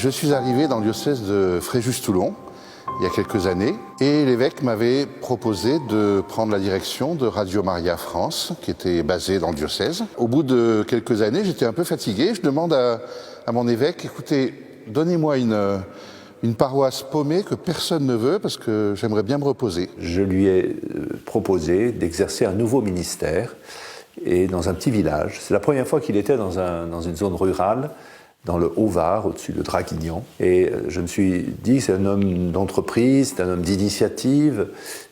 Je suis arrivé dans le diocèse de Fréjus-Toulon il y a quelques années et l'évêque m'avait proposé de prendre la direction de Radio Maria France qui était basée dans le diocèse. Au bout de quelques années, j'étais un peu fatigué. Je demande à mon évêque, écoutez, donnez-moi une paroisse paumée que personne ne veut parce que j'aimerais bien me reposer. Je lui ai proposé d'exercer un nouveau ministère et dans un petit village. C'est la première fois qu'il était dans une zone rurale, dans le Haut-Var, au-dessus de Draguignan. Et je me suis dit, c'est un homme d'entreprise, c'est un homme d'initiative,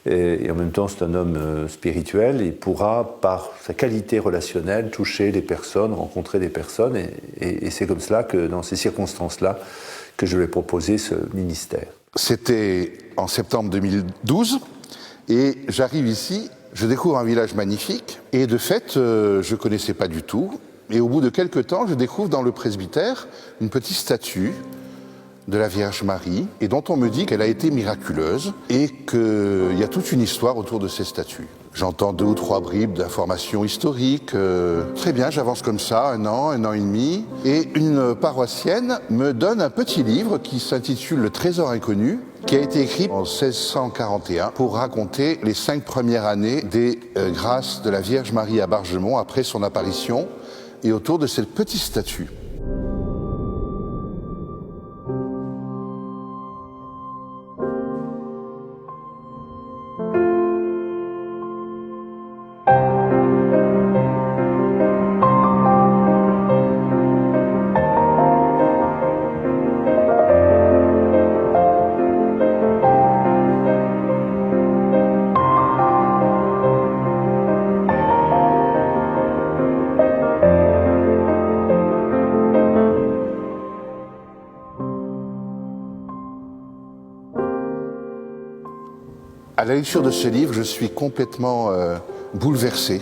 et en même temps c'est un homme spirituel. Il pourra, par sa qualité relationnelle, toucher les personnes, rencontrer des personnes, et c'est comme cela que, dans ces circonstances-là, que je lui ai proposé ce ministère. C'était en septembre 2012, et j'arrive ici, je découvre un village magnifique, et de fait, je ne connaissais pas du tout. Et au bout de quelques temps, je découvre dans le presbytère une petite statue de la Vierge Marie, et dont on me dit qu'elle a été miraculeuse, et qu'il y a toute une histoire autour de ces statues. J'entends 2 ou 3 bribes d'informations historiques. Très bien, j'avance comme ça, un an et demi, et une paroissienne me donne un petit livre qui s'intitule « Le Trésor inconnu », qui a été écrit en 1641 pour raconter les 5 premières années des grâces de la Vierge Marie à Bargemont après son apparition, et autour de cette petite statue. À la lecture de ce livre, je suis complètement bouleversé.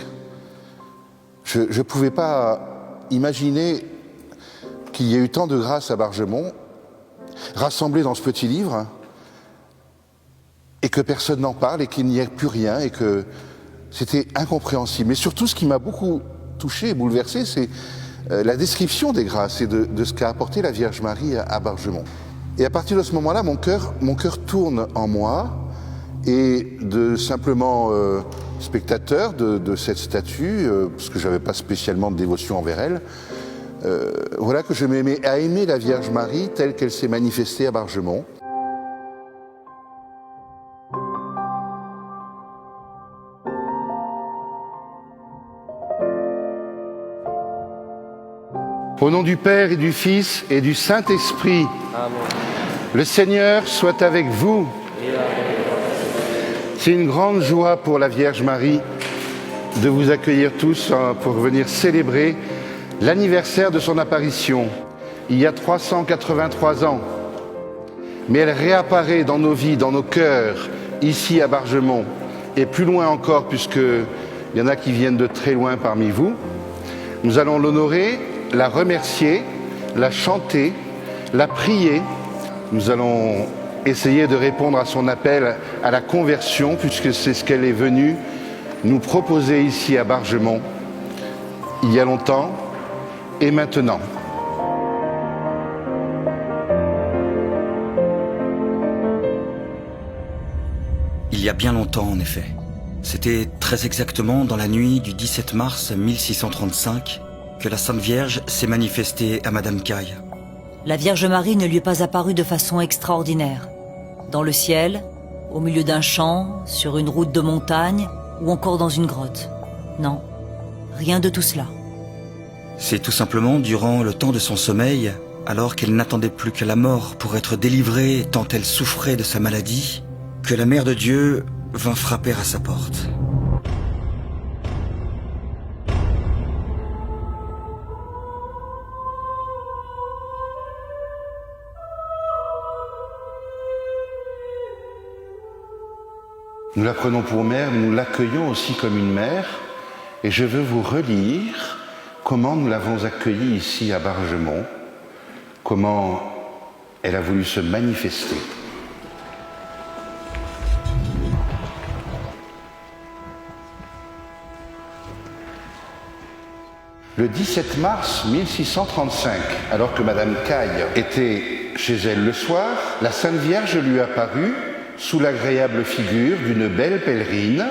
Je ne pouvais pas imaginer qu'il y ait eu tant de grâce à Bargemont, rassemblées dans ce petit livre, et que personne n'en parle, et qu'il n'y ait plus rien, et que c'était incompréhensible. Mais surtout, ce qui m'a beaucoup touché et bouleversé, c'est la description des grâces et de ce qu'a apporté la Vierge Marie à Bargemont. Et à partir de ce moment-là, mon cœur tourne en moi, et de simplement spectateur de cette statue, parce que je n'avais pas spécialement de dévotion envers elle, voilà que je m'aimais à aimer la Vierge Marie telle qu'elle s'est manifestée à Bargemont. Au nom du Père et du Fils et du Saint-Esprit, le Seigneur soit avec vous. C'est une grande joie pour la Vierge Marie de vous accueillir tous pour venir célébrer l'anniversaire de son apparition, il y a 383 ans. Mais elle réapparaît dans nos vies, dans nos cœurs, ici à Bargemont, et plus loin encore, puisqu'il y en a qui viennent de très loin parmi vous. Nous allons l'honorer, la remercier, la chanter, la prier. Nous allons essayer de répondre à son appel à la conversion, puisque c'est ce qu'elle est venue nous proposer ici à Bargemont, il y a longtemps et maintenant. Il y a bien longtemps, en effet. C'était très exactement dans la nuit du 17 mars 1635 que la Sainte Vierge s'est manifestée à Madame Caille. La Vierge Marie ne lui est pas apparue de façon extraordinaire. Dans le ciel, au milieu d'un champ, sur une route de montagne ou encore dans une grotte. Non, rien de tout cela. C'est tout simplement durant le temps de son sommeil, alors qu'elle n'attendait plus que la mort pour être délivrée tant elle souffrait de sa maladie, que la Mère de Dieu vint frapper à sa porte. Nous la prenons pour mère, mais nous l'accueillons aussi comme une mère. Et je veux vous relire comment nous l'avons accueillie ici à Bargemont, comment elle a voulu se manifester. Le 17 mars 1635, alors que Madame Caille était chez elle le soir, la Sainte Vierge lui apparut sous l'agréable figure d'une belle pèlerine,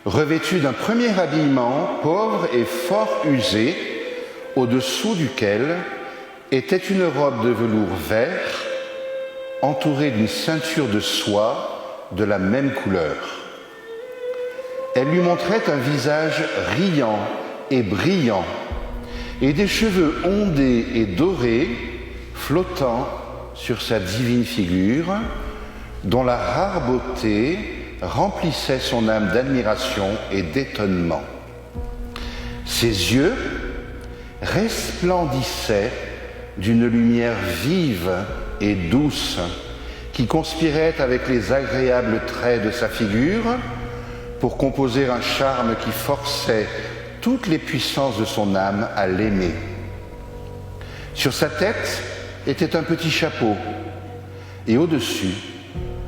revêtue d'un premier habillement pauvre et fort usé, au-dessous duquel était une robe de velours vert, entourée d'une ceinture de soie de la même couleur. Elle lui montrait un visage riant et brillant, et des cheveux ondés et dorés flottant sur sa divine figure, dont la rare beauté remplissait son âme d'admiration et d'étonnement. Ses yeux resplendissaient d'une lumière vive et douce qui conspirait avec les agréables traits de sa figure pour composer un charme qui forçait toutes les puissances de son âme à l'aimer. Sur sa tête était un petit chapeau et au-dessus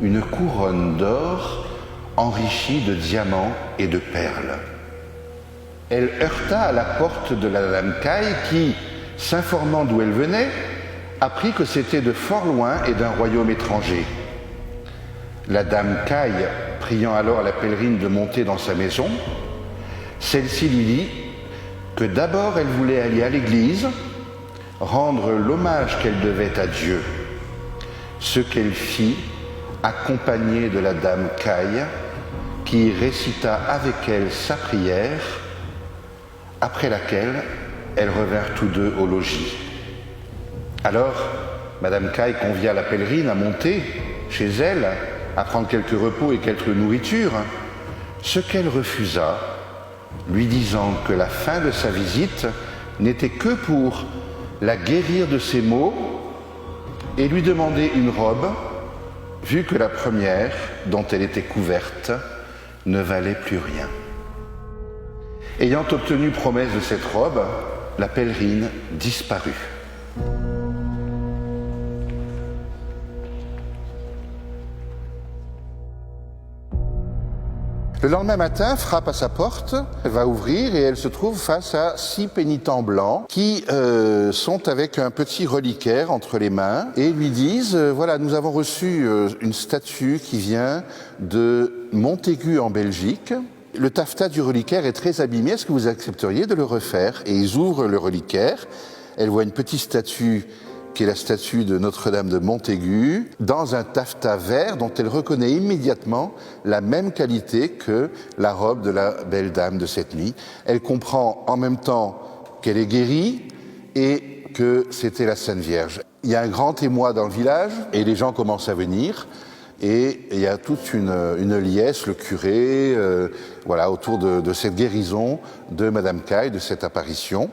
une couronne d'or enrichie de diamants et de perles. Elle heurta à la porte de la dame Caille qui, s'informant d'où elle venait, apprit que c'était de fort loin et d'un royaume étranger. La dame Caille, priant alors la pèlerine de monter dans sa maison, celle-ci lui dit que d'abord elle voulait aller à l'église, rendre l'hommage qu'elle devait à Dieu, ce qu'elle fit accompagnée de la dame Caille, qui récita avec elle sa prière, après laquelle elles revinrent tous deux au logis. Alors, Madame Caille convia la pèlerine à monter chez elle, à prendre quelques repos et quelques nourritures, ce qu'elle refusa, lui disant que la fin de sa visite n'était que pour la guérir de ses maux et lui demander une robe, vu que la première, dont elle était couverte, ne valait plus rien. Ayant obtenu promesse de cette robe, la pèlerine disparut. Le lendemain matin, frappe à sa porte, elle va ouvrir et elle se trouve face à 6 pénitents blancs qui sont avec un petit reliquaire entre les mains et lui disent voilà, nous avons reçu une statue qui vient de Montaigu en Belgique. Le taffetas du reliquaire est très abîmé, est-ce que vous accepteriez de le refaire? Et ils ouvrent le reliquaire, elle voit une petite statue qui est la statue de Notre-Dame de Montaigu, dans un taffetas vert dont elle reconnaît immédiatement la même qualité que la robe de la belle dame de cette nuit. Elle comprend en même temps qu'elle est guérie et que c'était la Sainte Vierge. Il y a un grand émoi dans le village et les gens commencent à venir. Et il y a toute une liesse, le curé, voilà, autour de cette guérison de Madame Caille, de cette apparition.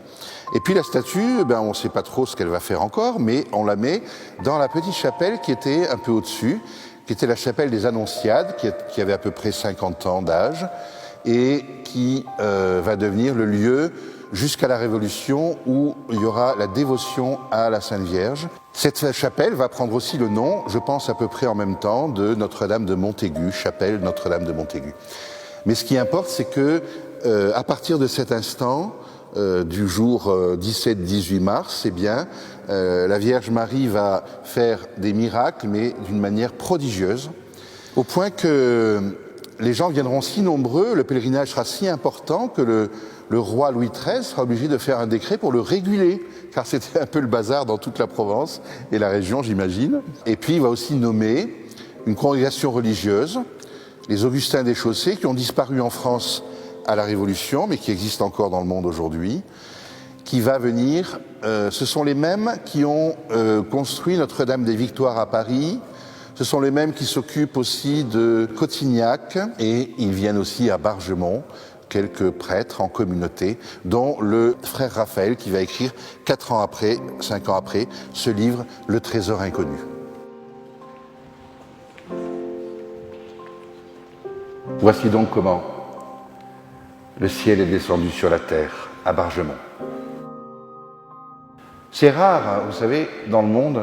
Et puis la statue, on ne sait pas trop ce qu'elle va faire encore, mais on la met dans la petite chapelle qui était un peu au-dessus, qui était la chapelle des Annonciades, qui avait à peu près 50 ans d'âge, et qui va devenir le lieu jusqu'à la Révolution où il y aura la dévotion à la Sainte Vierge. Cette chapelle va prendre aussi le nom, je pense à peu près en même temps, de Notre-Dame de Montaigu, chapelle Notre-Dame de Montaigu. Mais ce qui importe, c'est que à partir de cet instant, du jour 17-18 mars, eh bien, la Vierge Marie va faire des miracles, mais d'une manière prodigieuse, au point que les gens viendront si nombreux, le pèlerinage sera si important que le roi Louis XIII sera obligé de faire un décret pour le réguler, car c'était un peu le bazar dans toute la Provence et la région, j'imagine. Et puis il va aussi nommer une congrégation religieuse, les Augustins des Chaussées, qui ont disparu en France à la Révolution, mais qui existent encore dans le monde aujourd'hui, qui va venir, ce sont les mêmes qui ont construit Notre-Dame des Victoires à Paris, ce sont les mêmes qui s'occupent aussi de Cotignac, et ils viennent aussi à Bargemont, quelques prêtres en communauté, dont le frère Raphaël qui va écrire 4 ans après, 5 ans après, ce livre, Le Trésor inconnu. Voici donc comment le ciel est descendu sur la terre, à Bargemont. C'est rare, vous savez, dans le monde,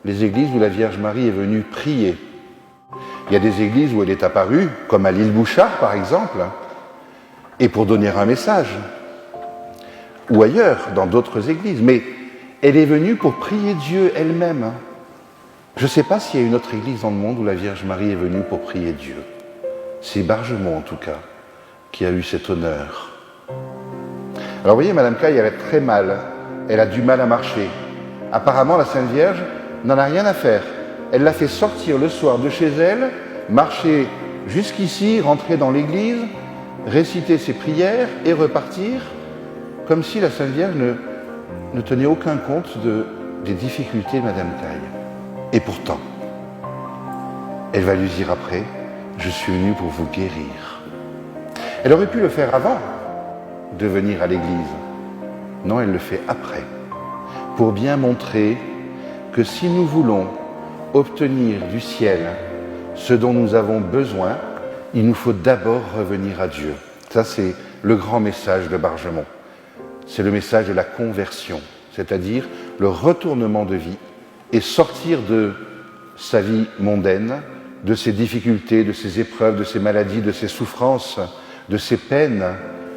les églises où la Vierge Marie est venue prier. Il y a des églises où elle est apparue, comme à l'île Bouchard par exemple, et pour donner un message. ou ailleurs, dans d'autres églises, mais elle est venue pour prier Dieu elle-même. Je ne sais pas s'il y a une autre église dans le monde où la Vierge Marie est venue pour prier Dieu. C'est Bargemont, en tout cas, qui a eu cet honneur. Alors, vous voyez, Madame Caille, elle a très mal. Elle a du mal à marcher. Apparemment, la Sainte Vierge n'en a rien à faire. Elle l'a fait sortir le soir de chez elle, marcher jusqu'ici, rentrer dans l'église, réciter ses prières et repartir, comme si la Sainte Vierge ne tenait aucun compte des difficultés de Madame Caille. Et pourtant, elle va lui dire après, « Je suis venue pour vous guérir ». Elle aurait pu le faire avant de venir à l'église. Non, elle le fait après, pour bien montrer que si nous voulons obtenir du ciel ce dont nous avons besoin, il nous faut d'abord revenir à Dieu. Ça, c'est le grand message de Bargemont. C'est le message de la conversion, c'est-à-dire le retournement de vie et sortir de sa vie mondaine, de ses difficultés, de ses épreuves, de ses maladies, de ses souffrances, de ses peines,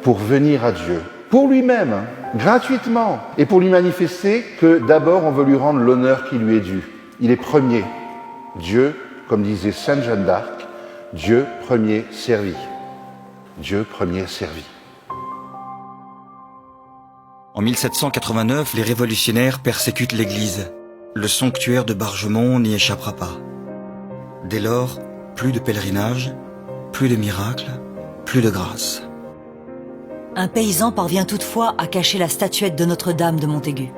pour venir à Dieu, pour lui-même, gratuitement, et pour lui manifester que d'abord on veut lui rendre l'honneur qui lui est dû. Il est premier. Dieu, comme disait Sainte Jeanne d'Arc, Dieu premier servi. Dieu premier servi. En 1789, les révolutionnaires persécutent l'Église. Le sanctuaire de Bargemont n'y échappera pas. Dès lors, plus de pèlerinage, plus de miracles, plus de grâce. Un paysan parvient toutefois à cacher la statuette de Notre-Dame de Montaigu.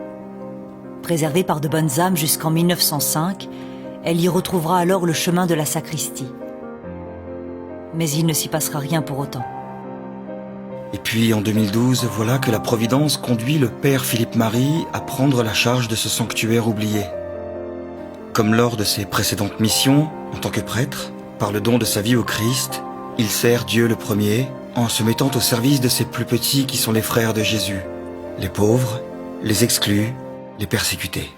Préservée par de bonnes âmes jusqu'en 1905, elle y retrouvera alors le chemin de la sacristie. Mais il ne s'y passera rien pour autant. Et puis en 2012, voilà que la Providence conduit le père Philippe Marie à prendre la charge de ce sanctuaire oublié. Comme lors de ses précédentes missions, en tant que prêtre, par le don de sa vie au Christ, il sert Dieu le premier en se mettant au service de ses plus petits qui sont les frères de Jésus, les pauvres, les exclus, les persécutés.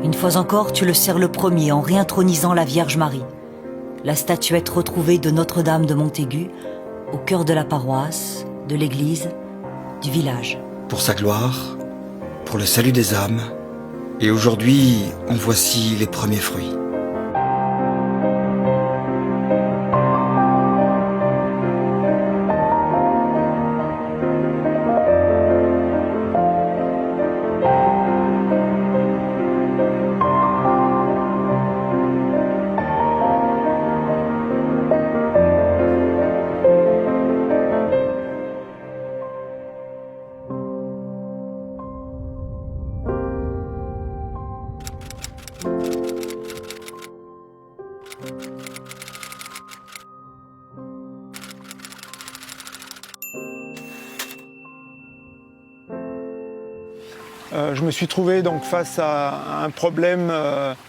Une fois encore, tu le sers le premier en réintronisant la Vierge Marie, la statuette retrouvée de Notre-Dame de Montaigu, au cœur de la paroisse, de l'église, du village. Pour sa gloire, pour le salut des âmes, et aujourd'hui, en voici les premiers fruits. Je me suis trouvé donc face à un problème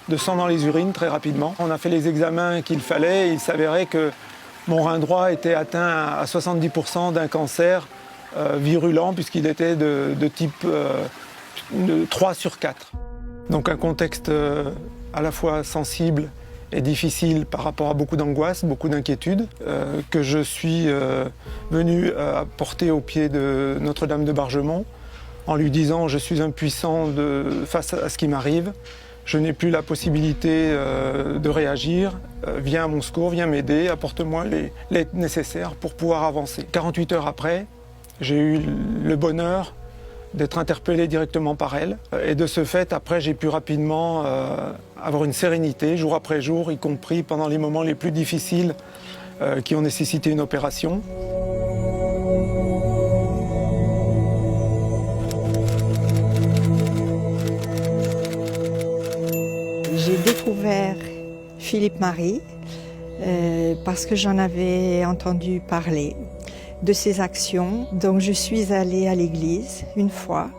de sang dans les urines très rapidement. On a fait les examens qu'il fallait et il s'avérait que mon rein droit était atteint à 70% d'un cancer virulent puisqu'il était de type 3 sur 4. Donc un contexte à la fois sensible et difficile par rapport à beaucoup d'angoisse, beaucoup d'inquiétudes, que je suis venu porter au pied de Notre-Dame de Bargemont, en lui disant « je suis impuissant face à ce qui m'arrive, je n'ai plus la possibilité de réagir, viens à mon secours, viens m'aider, apporte-moi l'aide nécessaire pour pouvoir avancer ». 48 heures après, j'ai eu le bonheur d'être interpellé directement par elle. Et de ce fait, après, j'ai pu rapidement avoir une sérénité, jour après jour, y compris pendant les moments les plus difficiles qui ont nécessité une opération. J'ai découvert Philippe Marie parce que j'en avais entendu parler de ses actions. Donc je suis allée à l'église une fois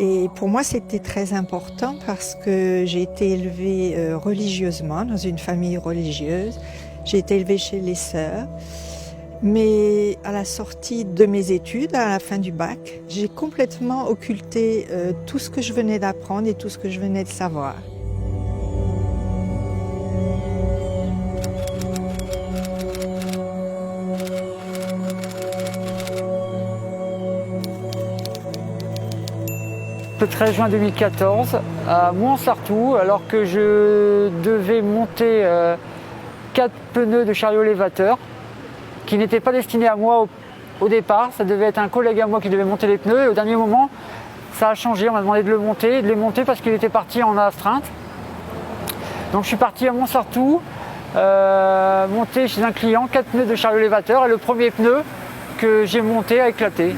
et pour moi c'était très important parce que j'ai été élevée religieusement dans une famille religieuse. J'ai été élevée chez les sœurs. Mais à la sortie de mes études, à la fin du bac, j'ai complètement occulté tout ce que je venais d'apprendre et tout ce que je venais de savoir. le 13 juin 2014 à Mouans-Sartoux, alors que je devais monter 4 pneus de chariot élévateur qui n'étaient pas destinés à moi au départ. Ça devait être un collègue à moi qui devait monter les pneus et au dernier moment, ça a changé. On m'a demandé de les monter parce qu'il était parti en astreinte. Donc je suis parti à Mouans-Sartoux, monter chez un client 4 pneus de chariot élévateur et le premier pneu que j'ai monté a éclaté.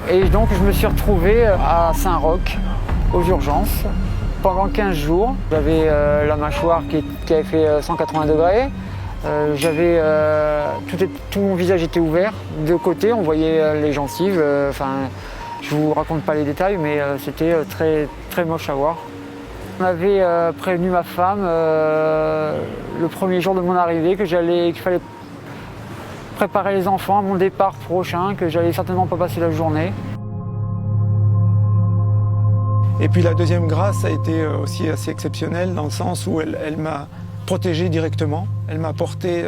Et donc je me suis retrouvé à Saint-Roch, aux urgences, pendant 15 jours. J'avais la mâchoire qui avait fait 180 degrés. Tout mon visage était ouvert. De côté, on voyait les gencives. Je vous raconte pas les détails, mais c'était très, très moche à voir. On avait prévenu ma femme le premier jour de mon arrivée qu'il fallait préparer les enfants à mon départ prochain, que j'allais certainement pas passer la journée. Et puis la deuxième grâce a été aussi assez exceptionnelle dans le sens où elle m'a protégé directement. Elle m'a apporté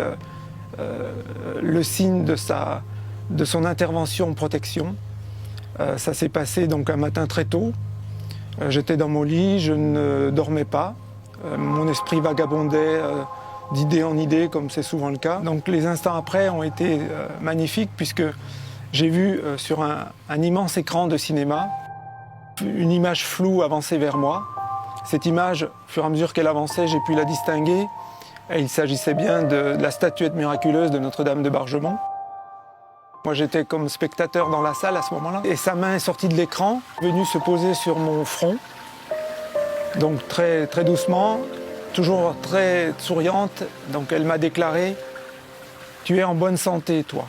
le signe de son intervention protection. Ça s'est passé donc un matin très tôt. J'étais dans mon lit, je ne dormais pas. Mon esprit vagabondait d'idée en idée, comme c'est souvent le cas. Donc les instants après ont été magnifiques puisque j'ai vu sur un immense écran de cinéma une image floue avancer vers moi. Cette image, au fur et à mesure qu'elle avançait, j'ai pu la distinguer. Et il s'agissait bien de la statuette miraculeuse de Notre-Dame de Bargemont. Moi j'étais comme spectateur dans la salle à ce moment-là. Et sa main est sortie de l'écran, venue se poser sur mon front. Donc très, très doucement, toujours très souriante. Donc elle m'a déclaré « Tu es en bonne santé, toi ».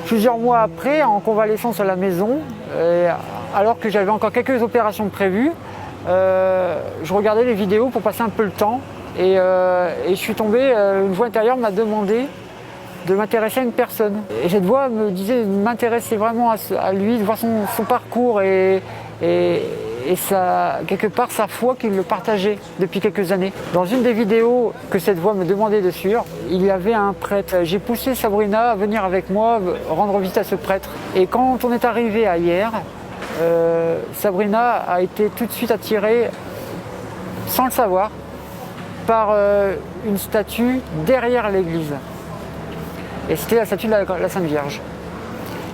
Plusieurs mois après, en convalescence à la maison, alors que j'avais encore quelques opérations prévues, je regardais les vidéos pour passer un peu le temps et je suis tombé, une voix intérieure m'a demandé de m'intéresser à une personne. Et cette voix me disait de m'intéresser vraiment à lui, de voir son parcours et quelque part sa foi qu'il le partageait depuis quelques années. Dans une des vidéos que cette voix me demandait de suivre, il y avait un prêtre. J'ai poussé Sabrina à venir avec moi rendre visite à ce prêtre. Et quand on est arrivé à Hyères, Sabrina a été tout de suite attirée, sans le savoir, par une statue derrière l'église. Et c'était la statue de la Sainte Vierge.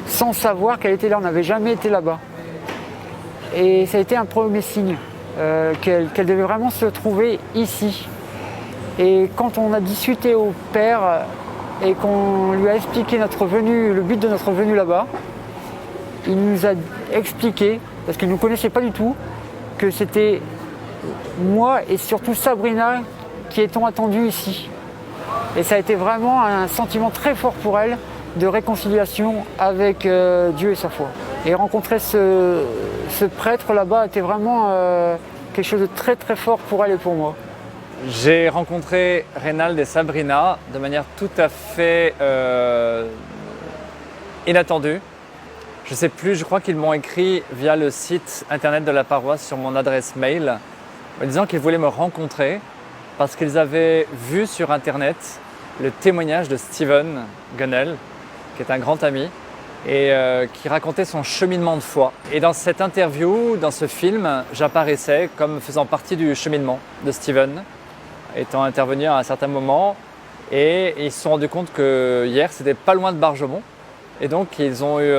Sans savoir qu'elle était là, on n'avait jamais été là-bas. Et ça a été un premier signe qu'elle devait vraiment se trouver ici. Et quand on a discuté au père et qu'on lui a expliqué le but de notre venue là-bas, il nous a expliqué, parce qu'il ne nous connaissait pas du tout, que c'était moi et surtout Sabrina qui étions attendus ici. Et ça a été vraiment un sentiment très fort pour elle de réconciliation avec Dieu et sa foi. Et rencontrer ce prêtre là-bas était vraiment quelque chose de très très fort pour elle et pour moi. J'ai rencontré Reynald et Sabrina de manière tout à fait inattendue. Je ne sais plus, je crois qu'ils m'ont écrit via le site internet de la paroisse sur mon adresse mail, me disant qu'ils voulaient me rencontrer parce qu'ils avaient vu sur internet le témoignage de Steven Gunnell, qui est un grand ami, et qui racontait son cheminement de foi. Et dans cette interview, dans ce film, j'apparaissais comme faisant partie du cheminement de Steven, étant intervenu à un certain moment, et ils se sont rendus compte que hier, c'était pas loin de Bargemont, et donc ils ont eu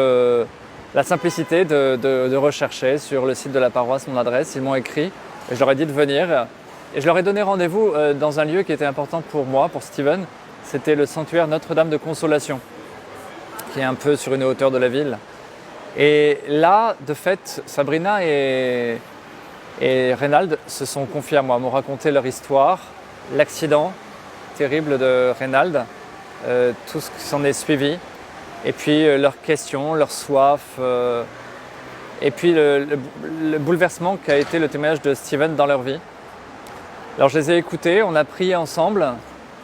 la simplicité de rechercher sur le site de la paroisse mon adresse. Ils m'ont écrit, et je leur ai dit de venir, et je leur ai donné rendez-vous dans un lieu qui était important pour moi, pour Steven. C'était le sanctuaire Notre-Dame de Consolation, qui est un peu sur une hauteur de la ville. Et là, de fait, Sabrina et Reynald se sont confiés à moi, m'ont raconté leur histoire, l'accident terrible de Reynald, tout ce qui s'en est suivi, et puis leurs questions, leur soif, et puis le bouleversement qu'a été le témoignage de Steven dans leur vie. Alors je les ai écoutés, on a prié ensemble.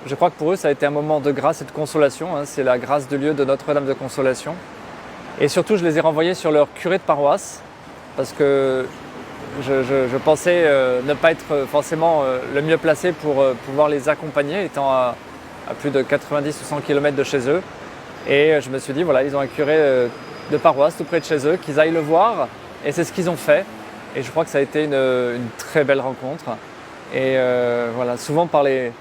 Je crois que pour eux, ça a été un moment de grâce et de consolation. C'est la grâce de Dieu de Notre-Dame de Consolation. Et surtout, je les ai renvoyés sur leur curé de paroisse parce que Je pensais ne pas être forcément le mieux placé pour pouvoir les accompagner, étant à plus de 90 ou 100 km de chez eux. Et je me suis dit, voilà, ils ont un curé de paroisse tout près de chez eux, qu'ils aillent le voir. Et c'est ce qu'ils ont fait. Et je crois que ça a été une très belle rencontre. Et voilà, souvent par les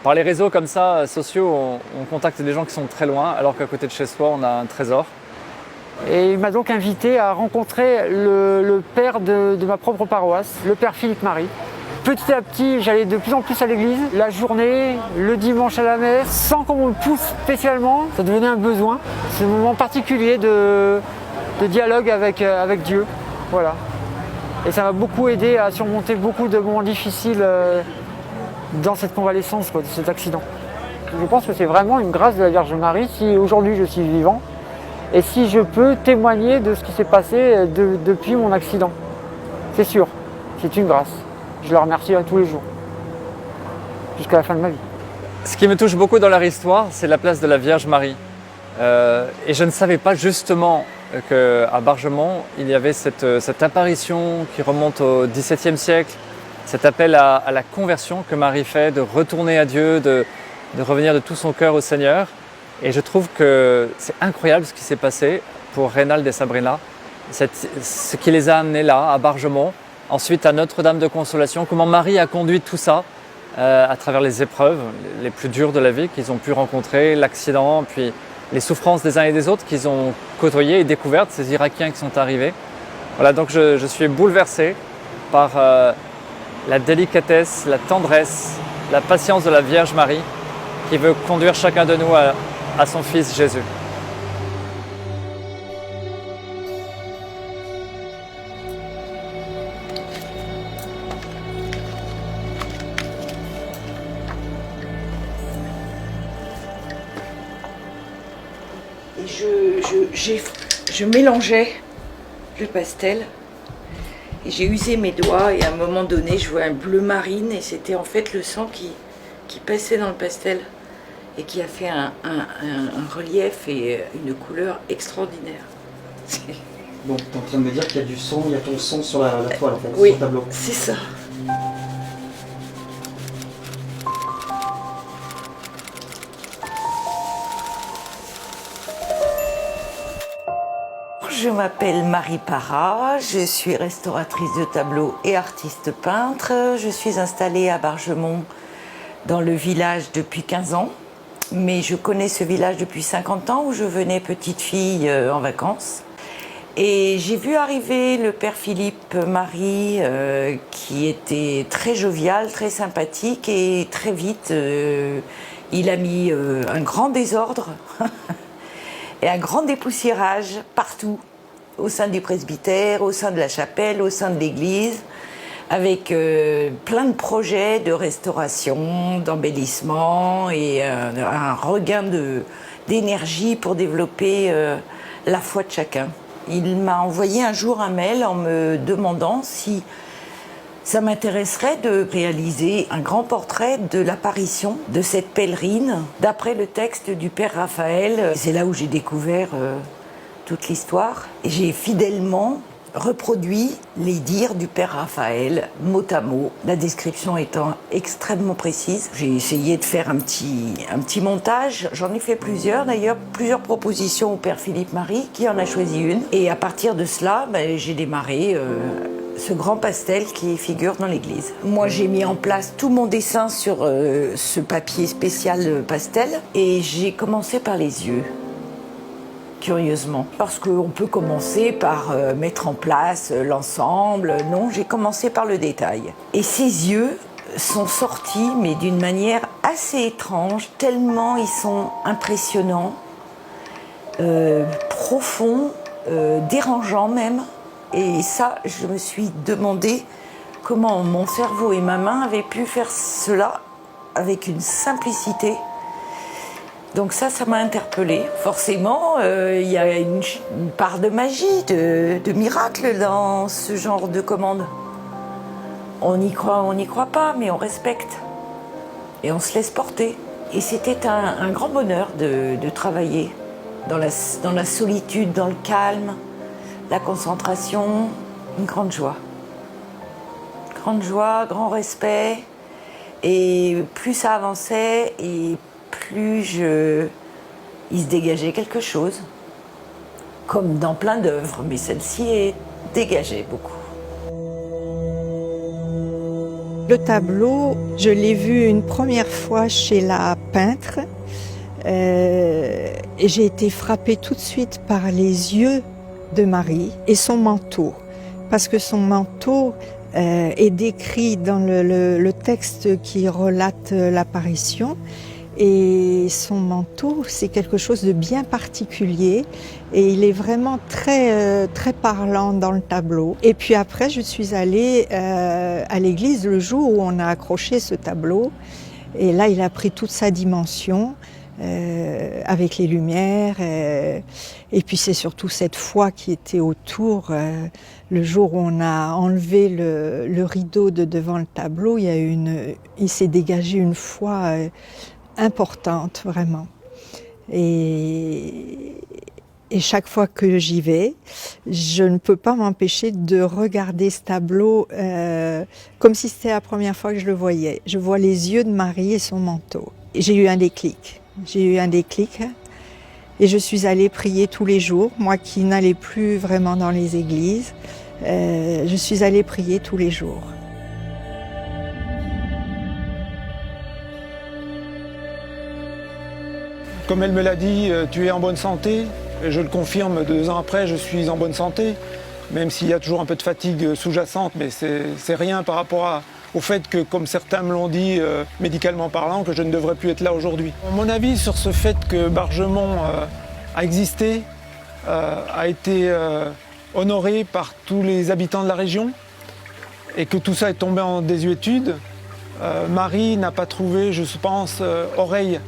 réseaux comme ça, sociaux, on contacte des gens qui sont très loin, alors qu'à côté de chez soi, on a un trésor. Et il m'a donc invité à rencontrer le père de ma propre paroisse, le père Philippe Marie. Petit à petit, j'allais de plus en plus à l'église, la journée, le dimanche à la messe, sans qu'on me le pousse spécialement. Ça devenait un besoin. C'est un moment particulier de dialogue avec Dieu. Voilà. Et ça m'a beaucoup aidé à surmonter beaucoup de moments difficiles dans cette convalescence, de cet accident. Je pense que c'est vraiment une grâce de la Vierge Marie si aujourd'hui je suis vivant et si je peux témoigner de ce qui s'est passé depuis mon accident. C'est sûr, c'est une grâce. Je la remercie tous les jours, jusqu'à la fin de ma vie. Ce qui me touche beaucoup dans leur histoire, c'est la place de la Vierge Marie. Et je ne savais pas justement qu'à Bargemont, il y avait cette apparition qui remonte au XVIIe siècle, cet appel à la conversion que Marie fait, de retourner à Dieu, de revenir de tout son cœur au Seigneur. Et je trouve que c'est incroyable ce qui s'est passé pour Reynald et Sabrina, ce qui les a amenés là, à Bargemont, ensuite à Notre-Dame de Consolation, comment Marie a conduit tout ça à travers les épreuves les plus dures de la vie qu'ils ont pu rencontrer, l'accident, puis les souffrances des uns et des autres qu'ils ont côtoyées et découvertes, ces Irakiens qui sont arrivés. Voilà, donc je suis bouleversé par la délicatesse, la tendresse, la patience de la Vierge Marie qui veut conduire chacun de nous à son Fils Jésus. Et je mélangeais le pastel et j'ai usé mes doigts et à un moment donné je vois un bleu marine et c'était en fait le sang qui passait dans le pastel et qui a fait un relief et une couleur extraordinaire. Bon, tu es en train de me dire qu'il y a du sang, il y a ton sang sur la toile en fait, oui, sur le tableau. C'est ça. Je m'appelle Marie Parra, je suis restauratrice de tableaux et artiste peintre. Je suis installée à Bargemont dans le village depuis 15 ans. Mais je connais ce village depuis 50 ans où je venais petite fille en vacances. Et j'ai vu arriver le père Philippe Marie qui était très jovial, très sympathique et très vite il a mis un grand désordre et un grand dépoussiérage partout, au sein du presbytère, au sein de la chapelle, au sein de l'église, avec plein de projets de restauration, d'embellissement et un regain d'énergie pour développer la foi de chacun. Il m'a envoyé un jour un mail en me demandant si ça m'intéresserait de réaliser un grand portrait de l'apparition de cette pèlerine d'après le texte du père Raphaël. C'est là où j'ai découvert toute l'histoire. Et j'ai fidèlement reproduit les dires du père Raphaël, mot à mot, la description étant extrêmement précise. J'ai essayé de faire un petit montage, j'en ai fait plusieurs d'ailleurs, plusieurs propositions au père Philippe Marie, qui en a choisi une. Et à partir de cela, j'ai démarré ce grand pastel qui figure dans l'église. Moi, j'ai mis en place tout mon dessin sur ce papier spécial pastel et j'ai commencé par les yeux. Curieusement. Parce qu'on peut commencer par mettre en place l'ensemble. Non, j'ai commencé par le détail. Et ces yeux sont sortis, mais d'une manière assez étrange, tellement ils sont impressionnants, profonds, dérangeants même. Et ça, je me suis demandé comment mon cerveau et ma main avaient pu faire cela avec une simplicité. Donc ça m'a interpellée. Forcément, il y a une part de magie, de miracle dans ce genre de commande. On n'y croit pas, mais on respecte. Et on se laisse porter. Et c'était un grand bonheur de travailler dans la solitude, dans le calme, la concentration, une grande joie. grande joie, grand respect. Et plus ça avançait, et plus il se dégageait quelque chose. Comme dans plein d'œuvres, mais celle-ci est dégagée beaucoup. Le tableau, je l'ai vu une première fois chez la peintre. Et j'ai été frappée tout de suite par les yeux de Marie et son manteau. Parce que son manteau est décrit dans le texte qui relate l'apparition. Et son manteau, c'est quelque chose de bien particulier et il est vraiment très parlant dans le tableau. Et puis après, je suis allée à l'église le jour où on a accroché ce tableau et là, il a pris toute sa dimension avec les lumières et puis c'est surtout cette foi qui était autour. Le jour où on a enlevé le rideau de devant le tableau, il s'est dégagé une foi importante, vraiment. Et chaque fois que j'y vais, je ne peux pas m'empêcher de regarder ce tableau comme si c'était la première fois que je le voyais. Je vois les yeux de Marie et son manteau. J'ai eu un déclic. Et je suis allée prier tous les jours, moi qui n'allais plus vraiment dans les églises. Je suis allée prier tous les jours. Comme elle me l'a dit, tu es en bonne santé. Et je le confirme, 2 ans après, je suis en bonne santé. Même s'il y a toujours un peu de fatigue sous-jacente, mais c'est rien par rapport au fait que, comme certains me l'ont dit, médicalement parlant, que je ne devrais plus être là aujourd'hui. Mon avis sur ce fait que Bargemont a existé, a été honoré par tous les habitants de la région, et que tout ça est tombé en désuétude, Marie n'a pas trouvé, je pense, oreille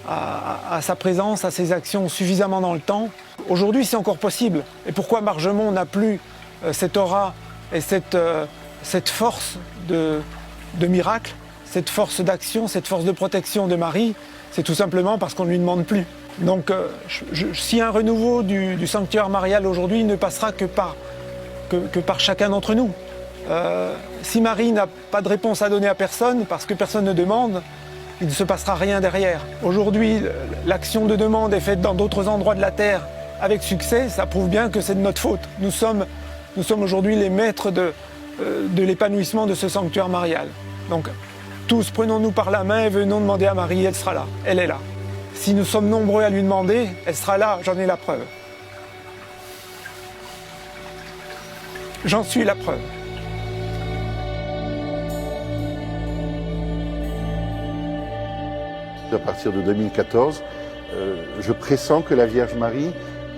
à sa présence, à ses actions suffisamment dans le temps. Aujourd'hui, c'est encore possible. Et pourquoi Bargemont n'a plus cette aura et cette force de miracle, cette force d'action, cette force de protection de Marie? C'est tout simplement parce qu'on ne lui demande plus. Donc, si un renouveau du sanctuaire marial aujourd'hui ne passera que par chacun d'entre nous. Si Marie n'a pas de réponse à donner à personne, parce que personne ne demande, il ne se passera rien derrière. Aujourd'hui, l'action de demande est faite dans d'autres endroits de la Terre avec succès, ça prouve bien que c'est de notre faute. Nous sommes aujourd'hui les maîtres de l'épanouissement de ce sanctuaire marial. Donc, tous prenons-nous par la main et venons demander à Marie, elle sera là, elle est là. Si nous sommes nombreux à lui demander, elle sera là, j'en ai la preuve. J'en suis la preuve. À partir de 2014, je pressens que la Vierge Marie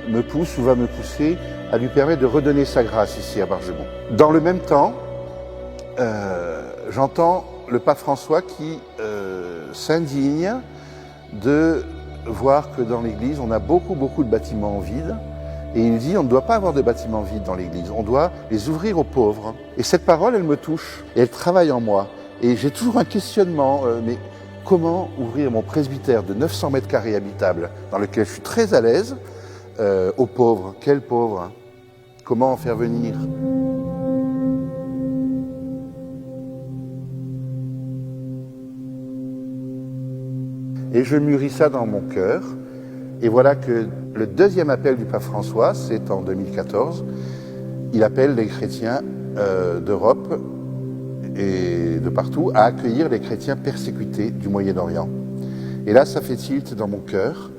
me pousse ou va me pousser à lui permettre de redonner sa grâce ici à Bargemont. Dans le même temps, j'entends le pape François qui s'indigne de voir que dans l'Église, on a beaucoup de bâtiments vides. Et il dit, on ne doit pas avoir de bâtiments vides dans l'Église, on doit les ouvrir aux pauvres. Et cette parole, elle me touche, et elle travaille en moi. Et j'ai toujours un questionnement, mais comment ouvrir mon presbytère de 900 mètres carrés habitable, dans lequel je suis très à l'aise, aux pauvres? Quels pauvres? Comment en faire venir? Et je mûris ça dans mon cœur. Et voilà que le deuxième appel du pape François, c'est en 2014. Il appelle les chrétiens d'Europe et de partout à accueillir les chrétiens persécutés du Moyen-Orient. Et là, ça fait tilt dans mon cœur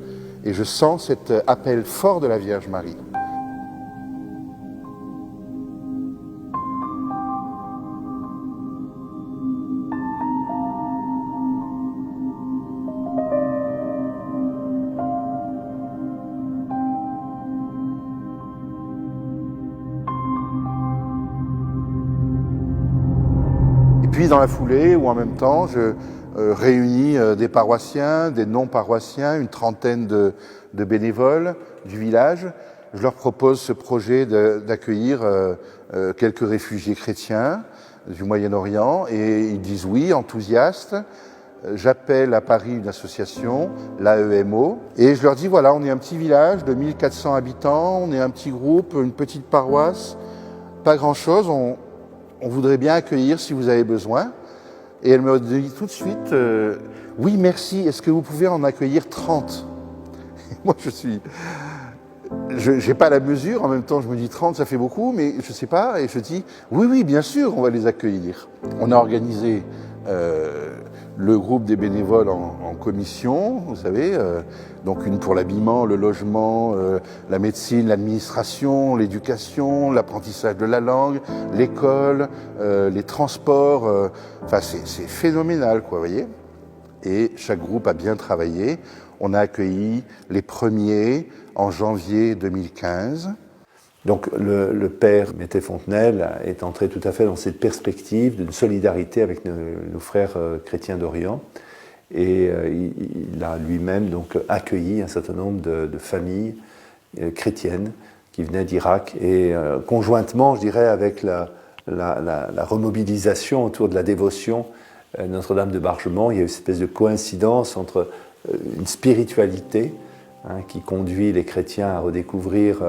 et je sens cet appel fort de la Vierge Marie. Puis dans la foulée, ou en même temps, je réunis des paroissiens, des non-paroissiens, une trentaine de bénévoles du village. Je leur propose ce projet d'accueillir quelques réfugiés chrétiens du Moyen-Orient et ils disent oui, enthousiastes. J'appelle à Paris une association, l'AEMO, et je leur dis voilà, on est un petit village de 1400 habitants, on est un petit groupe, une petite paroisse, pas grand-chose, on voudrait bien accueillir si vous avez besoin. Et elle m'a dit tout de suite, oui, merci, est-ce que vous pouvez en accueillir 30 ? Moi, j'ai pas la mesure, en même temps, je me dis 30, ça fait beaucoup, mais je sais pas, et je dis, oui, bien sûr, on va les accueillir. On a organisé le groupe des bénévoles en commission, vous savez, donc une pour l'habillement, le logement, la médecine, l'administration, l'éducation, l'apprentissage de la langue, l'école, les transports, enfin c'est phénoménal, quoi, vous voyez. Et chaque groupe a bien travaillé. On a accueilli les premiers en janvier 2015. Donc le père Mété-Fontenelle est entré tout à fait dans cette perspective d'une solidarité avec nos frères chrétiens d'Orient. Et il a lui-même donc accueilli un certain nombre de familles chrétiennes qui venaient d'Irak. Et conjointement, je dirais, avec la remobilisation autour de la dévotion Notre-Dame de Bargemont, il y a eu cette espèce de coïncidence entre une spiritualité qui conduit les chrétiens à redécouvrir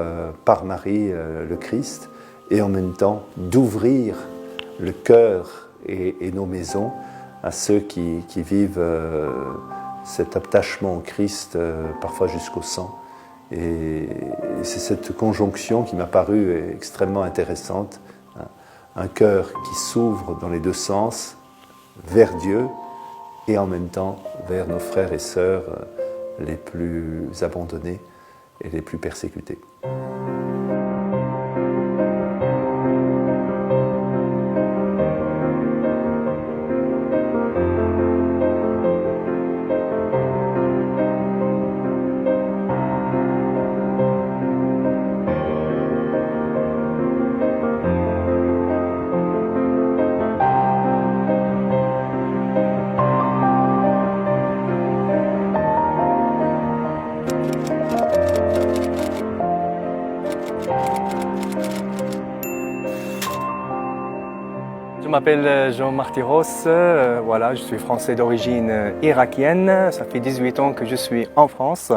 par Marie le Christ, et en même temps d'ouvrir le cœur et nos maisons à ceux qui vivent cet attachement au Christ, parfois jusqu'au sang. Et c'est cette conjonction qui m'a paru extrêmement intéressante. Un cœur qui s'ouvre dans les deux sens, vers Dieu, et en même temps vers nos frères et sœurs les plus abandonnés et les plus persécutés. Je m'appelle Jean Martyros, voilà, je suis français d'origine irakienne, ça fait 18 ans que je suis en France.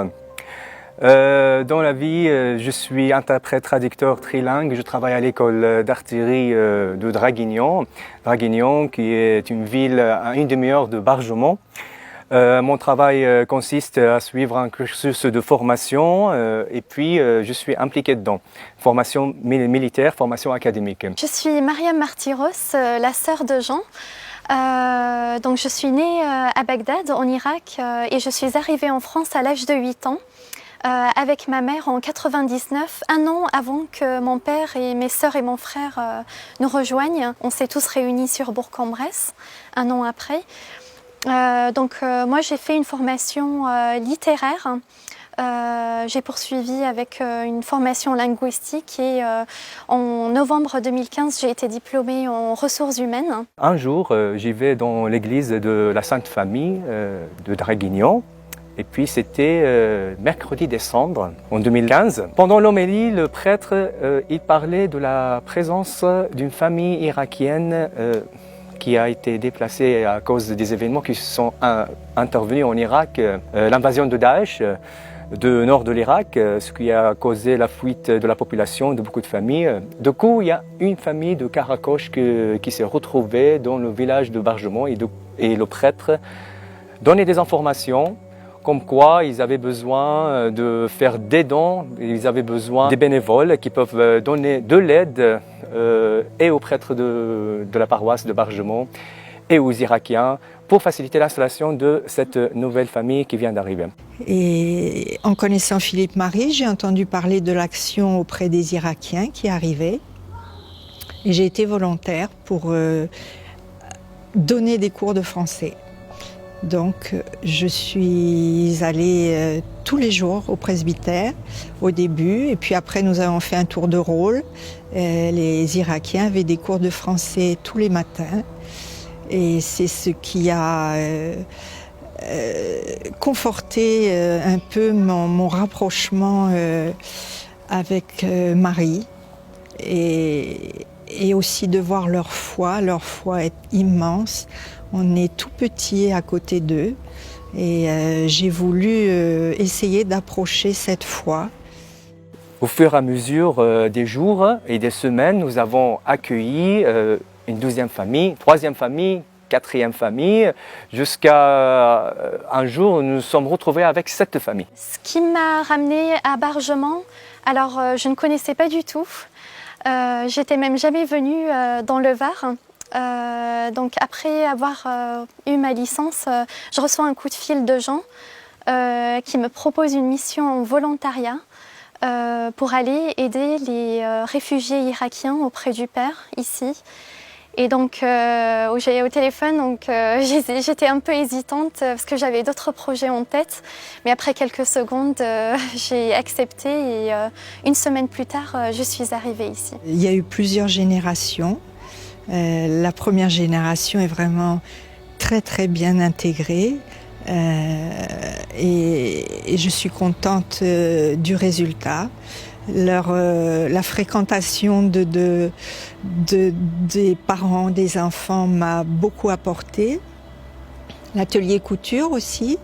Dans la vie, je suis interprète traducteur trilingue, je travaille à l'école d'artillerie de Draguignan. Draguignan qui est une ville à une demi-heure de Bargemont. Mon travail consiste à suivre un cursus de formation et puis je suis impliqué dedans. Formation militaire, formation académique. Je suis Mariam Martyros, la sœur de Jean. Donc je suis née à Bagdad, en Irak, et je suis arrivée en France à l'âge de 8 ans. Avec ma mère en 99, un an avant que mon père et mes sœurs et mon frère nous rejoignent. On s'est tous réunis sur Bourg-en-Bresse, un an après. Moi j'ai fait une formation littéraire, j'ai poursuivi avec une formation linguistique et en novembre 2015 j'ai été diplômée en ressources humaines. Un jour j'y vais dans l'église de la Sainte Famille de Draguignan et puis c'était mercredi décembre en 2015. Pendant l'homélie, le prêtre il parlait de la présence d'une famille irakienne qui a été déplacée à cause des événements qui sont intervenus en Irak, l'invasion de Daesh du nord de l'Irak, ce qui a causé la fuite de la population de beaucoup de familles. Du coup, il y a une famille de Karakosh qui s'est retrouvée dans le village de Bargemont et le prêtre donnait des informations comme quoi ils avaient besoin de faire des dons, ils avaient besoin des bénévoles qui peuvent donner de l'aide et aux prêtres de la paroisse de Bargemont et aux Irakiens pour faciliter l'installation de cette nouvelle famille qui vient d'arriver. Et en connaissant Philippe Marie, j'ai entendu parler de l'action auprès des Irakiens qui arrivaient. Et j'ai été volontaire pour donner des cours de français. Donc je suis allée tous les jours au presbytère au début et puis après nous avons fait un tour de rôle. Les Irakiens avaient des cours de français tous les matins et c'est ce qui a conforté un peu mon rapprochement avec Marie et aussi de voir leur foi est immense. On est tout petit à côté d'eux et j'ai voulu essayer d'approcher cette foi. Au fur et à mesure des jours et des semaines, nous avons accueilli une deuxième famille, troisième famille, quatrième famille, jusqu'à un jour où nous nous sommes retrouvés avec 7 familles. Ce qui m'a ramenée à Bargement, alors je ne connaissais pas du tout. J'étais même jamais venue dans le Var. Donc après avoir eu ma licence, je reçois un coup de fil de Jean qui me propose une mission en volontariat pour aller aider les réfugiés irakiens auprès du Père ici. Et donc j'ai au téléphone, donc j'étais un peu hésitante parce que j'avais d'autres projets en tête. Mais après quelques secondes, j'ai accepté et une semaine plus tard, je suis arrivée ici. Il y a eu plusieurs générations. La première génération est vraiment très bien intégrée et je suis contente du résultat. La fréquentation des parents, des enfants m'a beaucoup apporté. L'atelier couture aussi,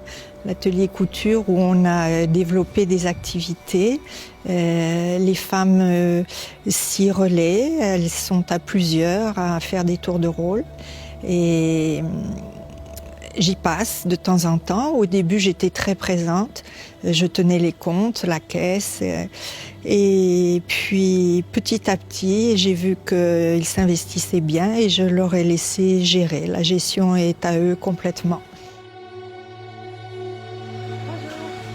l'atelier couture où on a développé des activités. Les femmes s'y relaient, elles sont à plusieurs à faire des tours de rôle. Et j'y passe de temps en temps. Au début, j'étais très présente. Je tenais les comptes, la caisse. Et puis, petit à petit, j'ai vu qu'ils s'investissaient bien et je leur ai laissé gérer. La gestion est à eux complètement.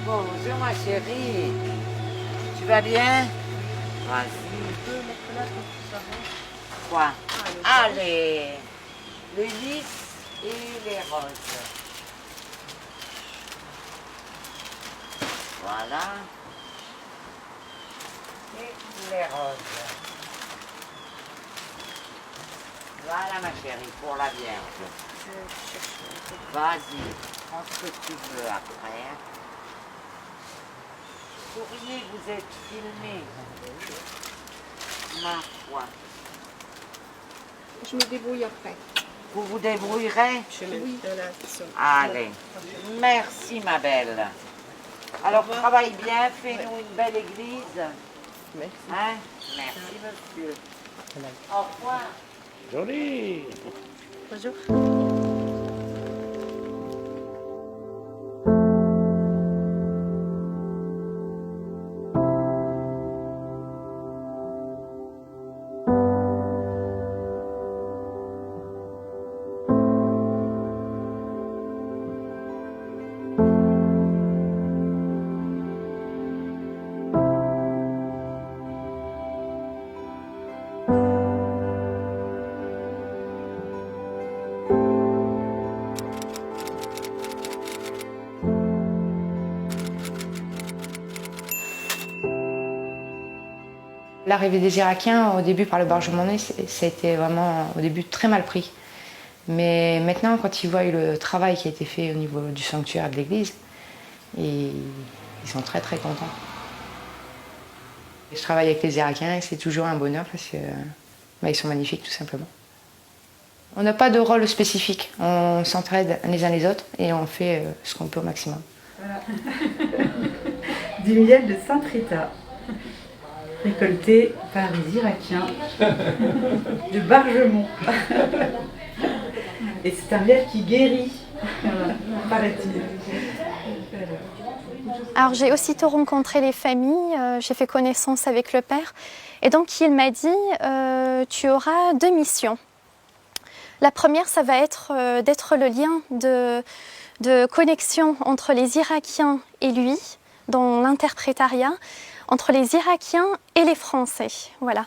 Bonjour ma chérie. Tu vas bien? Vas-y. Quoi? Allez. Le lys et les roses. Voilà. Et les roses. Voilà ma chérie, pour la Vierge. Vas-y, prends ce que tu veux après. Souriez, vous êtes filmés. Ma foi. Je me débrouille après. Vous vous débrouillerez? Oui. Allez. Merci ma belle. Alors travaille bien, fais-nous une belle église. Merci. Hein? Merci monsieur. Au revoir. Joli. Bonjour. L'arrivée des Irakiens au début par le Bargement, ça a été vraiment au début très mal pris. Mais maintenant, quand ils voient le travail qui a été fait au niveau du sanctuaire et de l'église, ils sont très contents. Je travaille avec les Irakiens et c'est toujours un bonheur parce que ils sont magnifiques tout simplement. On n'a pas de rôle spécifique, on s'entraide les uns les autres et on fait ce qu'on peut au maximum. Voilà. Du miel de Sainte Rita, récolté par les Irakiens de Bargement. Et c'est un miel qui guérit, paraît-il. Alors j'ai aussitôt rencontré les familles, j'ai fait connaissance avec le père et donc il m'a dit tu auras 2 missions. La première, ça va être d'être le lien de connexion entre les Irakiens et lui, dans l'interprétariat, entre les Irakiens et les Français. Voilà.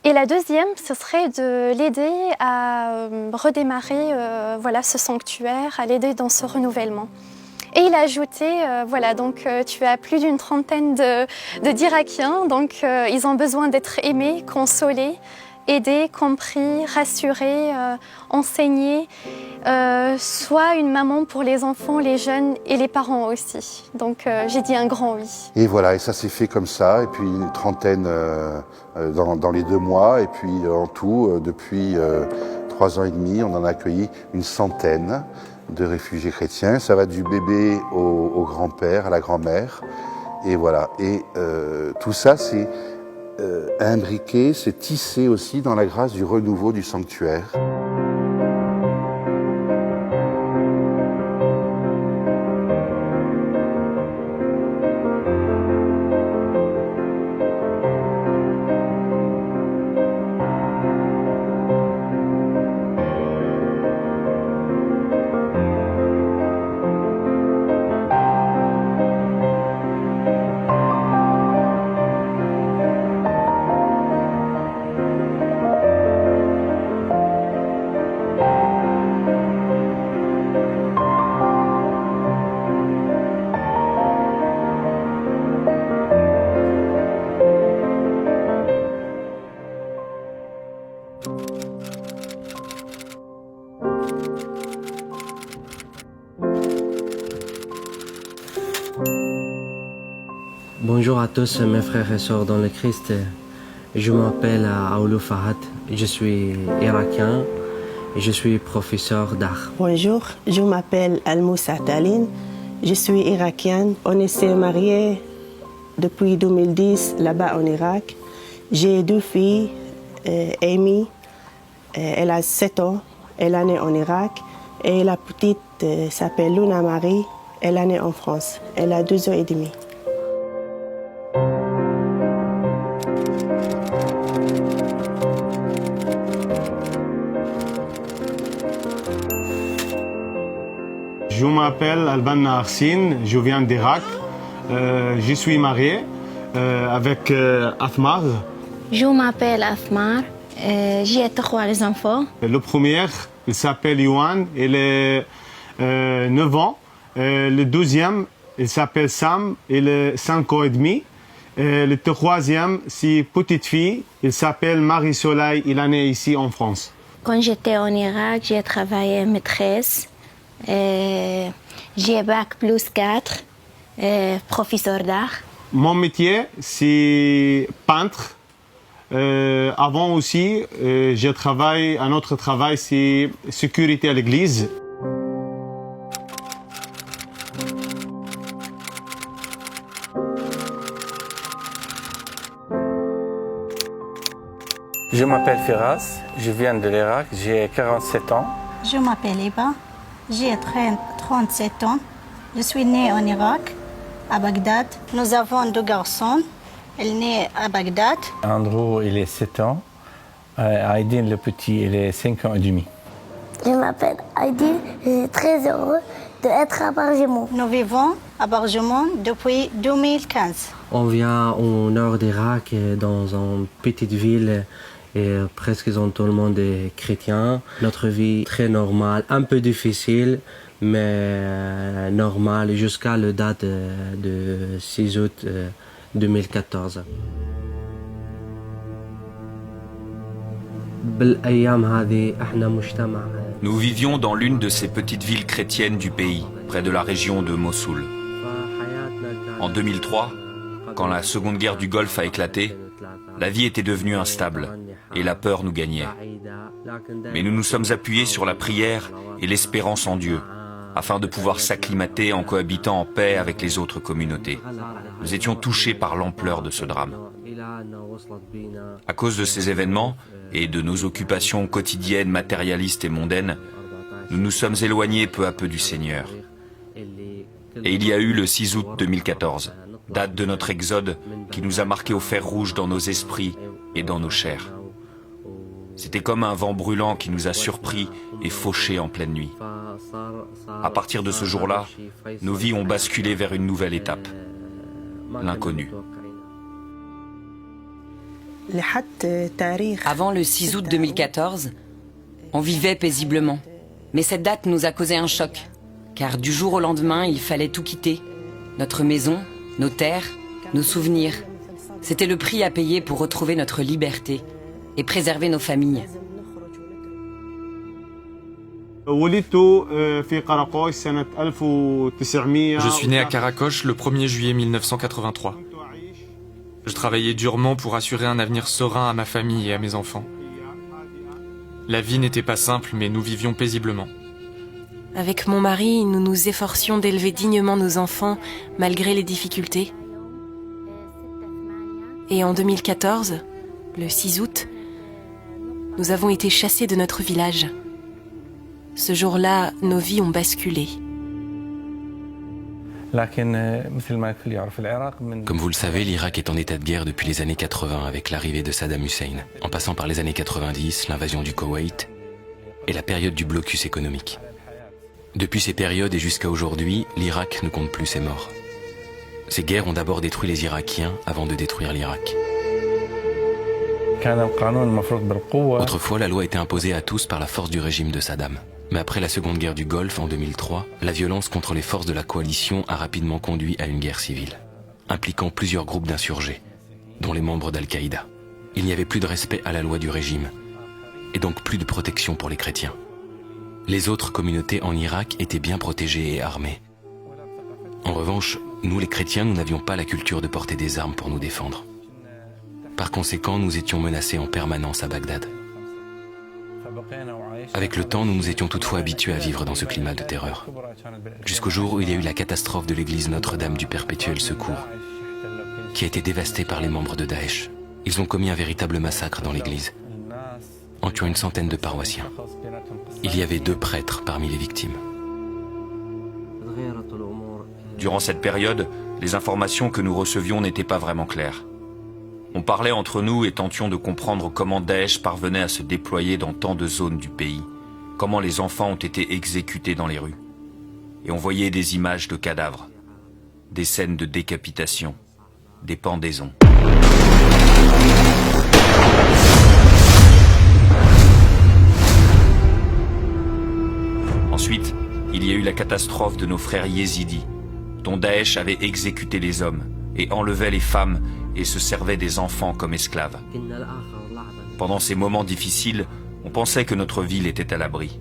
Et la deuxième, ce serait de l'aider à redémarrer voilà, ce sanctuaire, à l'aider dans ce renouvellement. Et il a ajouté, voilà, donc tu as plus d'une trentaine d'Irakiens, donc ils ont besoin d'être aimés, consolés, aidés, compris, rassurés, enseignés, soit une maman pour les enfants, les jeunes et les parents aussi. Donc j'ai dit un grand oui. Et voilà, et ça s'est fait comme ça, et puis une trentaine dans les 2 mois, et puis en tout, depuis 3 ans et demi, on en a accueilli une centaine de réfugiés chrétiens. Ça va du bébé au grand-père, à la grand-mère, et voilà. Et tout ça, c'est imbriqué, s'est tissé aussi dans la grâce du renouveau du sanctuaire. Bonjour à tous mes frères et sœurs dans le Christ. Je m'appelle Aoulou Fahad, je suis irakien et je suis professeur d'art. Bonjour, je m'appelle Al-Moussa Taline, je suis irakienne. On s'est mariés depuis 2010 là-bas en Irak. J'ai 2 filles, Amy, elle a 7 ans, elle est née en Irak, et la petite s'appelle Luna Marie, elle est née en France, elle a 2 ans et demi. Je m'appelle Alban Arsine, je viens d'Irak. Je suis marié avec Athmar. Je m'appelle Athmar, j'ai 3 enfants. Le premier, il s'appelle Yohan, il est 9 ans. Le deuxième, il s'appelle Sam, il est 5 ans et demi. Le troisième, c'est petite fille, il s'appelle Marie-Soleil, il est né ici en France. Quand j'étais en Irak, j'ai travaillé maîtresse. J'ai bac plus 4, professeur d'art. Mon métier, c'est peintre. Avant aussi, j'ai travaillé, un autre travail, c'est sécurité à l'église. Je m'appelle Firas, je viens de l'Irak, j'ai 47 ans. Je m'appelle Eba, j'ai 37 ans. Je suis née en Irak, à Bagdad. Nous avons 2 garçons. Elle est née à Bagdad. Andrew, il est 7 ans. Aydin, le petit, il est 5 ans et demi. Je m'appelle Aydin, je suis très heureux d'être à Bargemont. Nous vivons à Bargemont depuis 2015. On vient au nord d'Irak, dans une petite ville, et presque tout le monde est chrétien. Notre vie très normale, un peu difficile, mais normale jusqu'à la date de 6 août 2014. Nous vivions dans l'une de ces petites villes chrétiennes du pays, près de la région de Mossoul. En 2003, quand la Seconde Guerre du Golfe a éclaté, la vie était devenue instable et la peur nous gagnait. Mais nous nous sommes appuyés sur la prière et l'espérance en Dieu, afin de pouvoir s'acclimater en cohabitant en paix avec les autres communautés. Nous étions touchés par l'ampleur de ce drame. À cause de ces événements et de nos occupations quotidiennes, matérialistes et mondaines, nous nous sommes éloignés peu à peu du Seigneur. Et il y a eu le 6 août 2014, date de notre exode qui nous a marqué au fer rouge dans nos esprits et dans nos chairs. C'était comme un vent brûlant qui nous a surpris et fauchés en pleine nuit. À partir de ce jour-là, nos vies ont basculé vers une nouvelle étape, l'inconnu. Avant le 6 août 2014, on vivait paisiblement. Mais cette date nous a causé un choc, car du jour au lendemain, il fallait tout quitter. Notre maison, nos terres, nos souvenirs. C'était le prix à payer pour retrouver notre liberté et préserver nos familles. Je suis né à Karakoche le 1er juillet 1983. Je travaillais durement pour assurer un avenir serein à ma famille et à mes enfants. La vie n'était pas simple, mais nous vivions paisiblement. Avec mon mari, nous nous efforcions d'élever dignement nos enfants malgré les difficultés. Et en 2014, le 6 août, nous avons été chassés de notre village. Ce jour-là, nos vies ont basculé. Comme vous le savez, l'Irak est en état de guerre depuis les années 80 avec l'arrivée de Saddam Hussein, en passant par les années 90, l'invasion du Koweït et la période du blocus économique. Depuis ces périodes et jusqu'à aujourd'hui, l'Irak ne compte plus ses morts. Ces guerres ont d'abord détruit les Irakiens avant de détruire l'Irak. Autrefois, la loi était imposée à tous par la force du régime de Saddam. Mais après la Seconde Guerre du Golfe en 2003, la violence contre les forces de la coalition a rapidement conduit à une guerre civile, impliquant plusieurs groupes d'insurgés, dont les membres d'Al-Qaïda. Il n'y avait plus de respect à la loi du régime, et donc plus de protection pour les chrétiens. Les autres communautés en Irak étaient bien protégées et armées. En revanche, nous les chrétiens, nous n'avions pas la culture de porter des armes pour nous défendre. Par conséquent, nous étions menacés en permanence à Bagdad. Avec le temps, nous nous étions toutefois habitués à vivre dans ce climat de terreur. Jusqu'au jour où il y a eu la catastrophe de l'église Notre-Dame du Perpétuel Secours, qui a été dévastée par les membres de Daesh. Ils ont commis un véritable massacre dans l'église, en tuant une centaine de paroissiens. Il y avait 2 prêtres parmi les victimes. Durant cette période, les informations que nous recevions n'étaient pas vraiment claires. On parlait entre nous et tentions de comprendre comment Daesh parvenait à se déployer dans tant de zones du pays, comment les enfants ont été exécutés dans les rues. Et on voyait des images de cadavres, des scènes de décapitation, des pendaisons. Ensuite, il y a eu la catastrophe de nos frères yézidis, dont Daesh avait exécuté les hommes et enlevait les femmes et se servait des enfants comme esclaves. Pendant ces moments difficiles, on pensait que notre ville était à l'abri.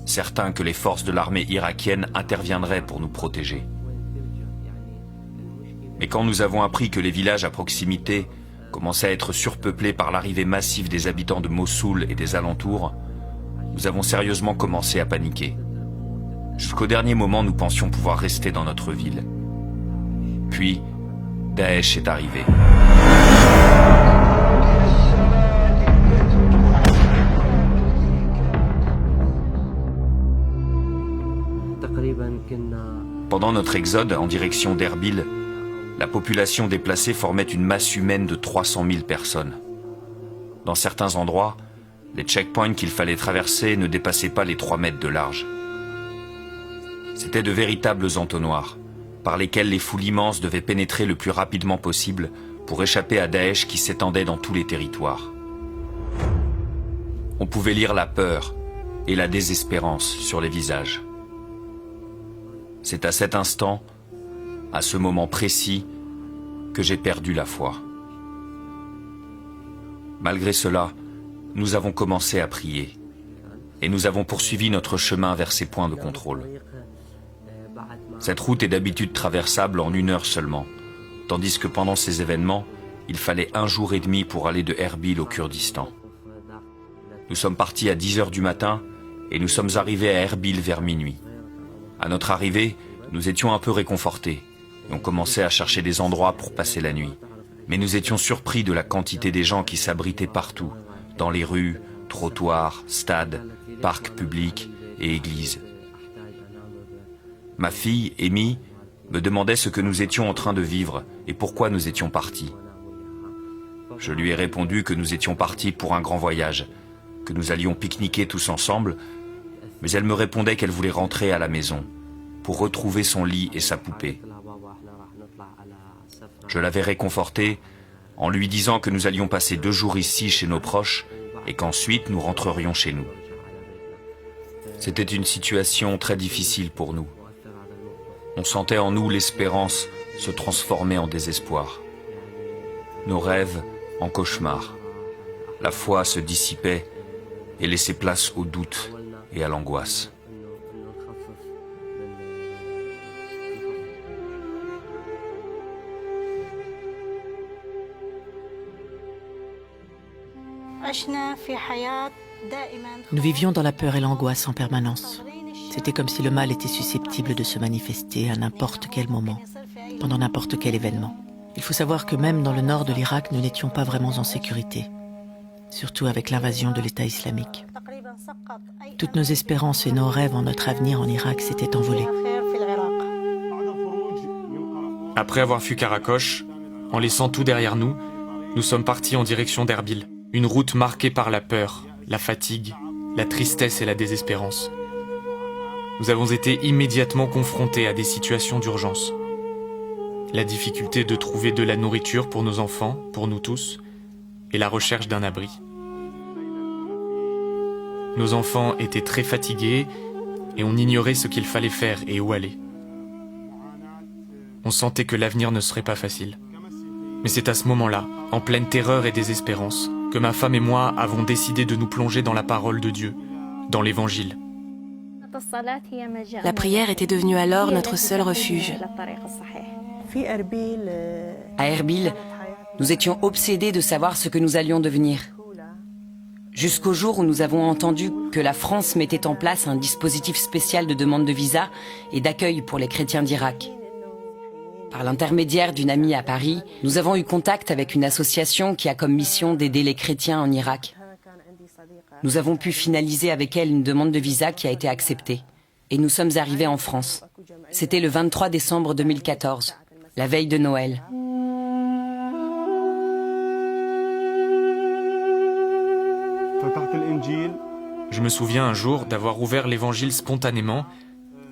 Certains que les forces de l'armée irakienne interviendraient pour nous protéger. Mais quand nous avons appris que les villages à proximité commençaient à être surpeuplés par l'arrivée massive des habitants de Mossoul et des alentours, nous avons sérieusement commencé à paniquer. Jusqu'au dernier moment, nous pensions pouvoir rester dans notre ville. Puis, Daesh est arrivé. Pendant notre exode en direction d'Erbil, la population déplacée formait une masse humaine de 300 000 personnes. Dans certains endroits, les checkpoints qu'il fallait traverser ne dépassaient pas les 3 mètres de large. C'étaient de véritables entonnoirs, par lesquels les foules immenses devaient pénétrer le plus rapidement possible pour échapper à Daesh qui s'étendait dans tous les territoires. On pouvait lire la peur et la désespérance sur les visages. C'est à cet instant, à ce moment précis, que j'ai perdu la foi. Malgré cela, nous avons commencé à prier et nous avons poursuivi notre chemin vers ces points de contrôle. Cette route est d'habitude traversable en 1 heure seulement, tandis que pendant ces événements, il fallait 1 jour et demi pour aller de Erbil au Kurdistan. Nous sommes partis à 10 heures du matin et nous sommes arrivés à Erbil vers minuit. À notre arrivée, nous étions un peu réconfortés et on commençait à chercher des endroits pour passer la nuit. Mais nous étions surpris de la quantité des gens qui s'abritaient partout, dans les rues, trottoirs, stades, parcs publics et églises. Ma fille, Amy, me demandait ce que nous étions en train de vivre et pourquoi nous étions partis. Je lui ai répondu que nous étions partis pour un grand voyage, que nous allions pique-niquer tous ensemble, mais elle me répondait qu'elle voulait rentrer à la maison, pour retrouver son lit et sa poupée. Je l'avais réconfortée en lui disant que nous allions passer 2 jours ici chez nos proches et qu'ensuite nous rentrerions chez nous. C'était une situation très difficile pour nous. On sentait en nous l'espérance se transformer en désespoir. Nos rêves en cauchemars. La foi se dissipait et laissait place au doute et à l'angoisse. Nous vivions dans la peur et l'angoisse en permanence. C'était comme si le mal était susceptible de se manifester à n'importe quel moment, pendant n'importe quel événement. Il faut savoir que même dans le nord de l'Irak, nous n'étions pas vraiment en sécurité, surtout avec l'invasion de l'État islamique. Toutes nos espérances et nos rêves en notre avenir en Irak s'étaient envolés. Après avoir fui Karakosh, en laissant tout derrière nous, nous sommes partis en direction d'Erbil, une route marquée par la peur, la fatigue, la tristesse et la désespérance. Nous avons été immédiatement confrontés à des situations d'urgence. La difficulté de trouver de la nourriture pour nos enfants, pour nous tous, et la recherche d'un abri. Nos enfants étaient très fatigués et on ignorait ce qu'il fallait faire et où aller. On sentait que l'avenir ne serait pas facile. Mais c'est à ce moment-là, en pleine terreur et désespérance, que ma femme et moi avons décidé de nous plonger dans la parole de Dieu, dans l'Évangile. La prière était devenue alors notre seul refuge. À Erbil, nous étions obsédés de savoir ce que nous allions devenir. Jusqu'au jour où nous avons entendu que la France mettait en place un dispositif spécial de demande de visa et d'accueil pour les chrétiens d'Irak. Par l'intermédiaire d'une amie à Paris, nous avons eu contact avec une association qui a comme mission d'aider les chrétiens en Irak. Nous avons pu finaliser avec elle une demande de visa qui a été acceptée. Et nous sommes arrivés en France. C'était le 23 décembre 2014, la veille de Noël. Je me souviens un jour d'avoir ouvert l'Évangile spontanément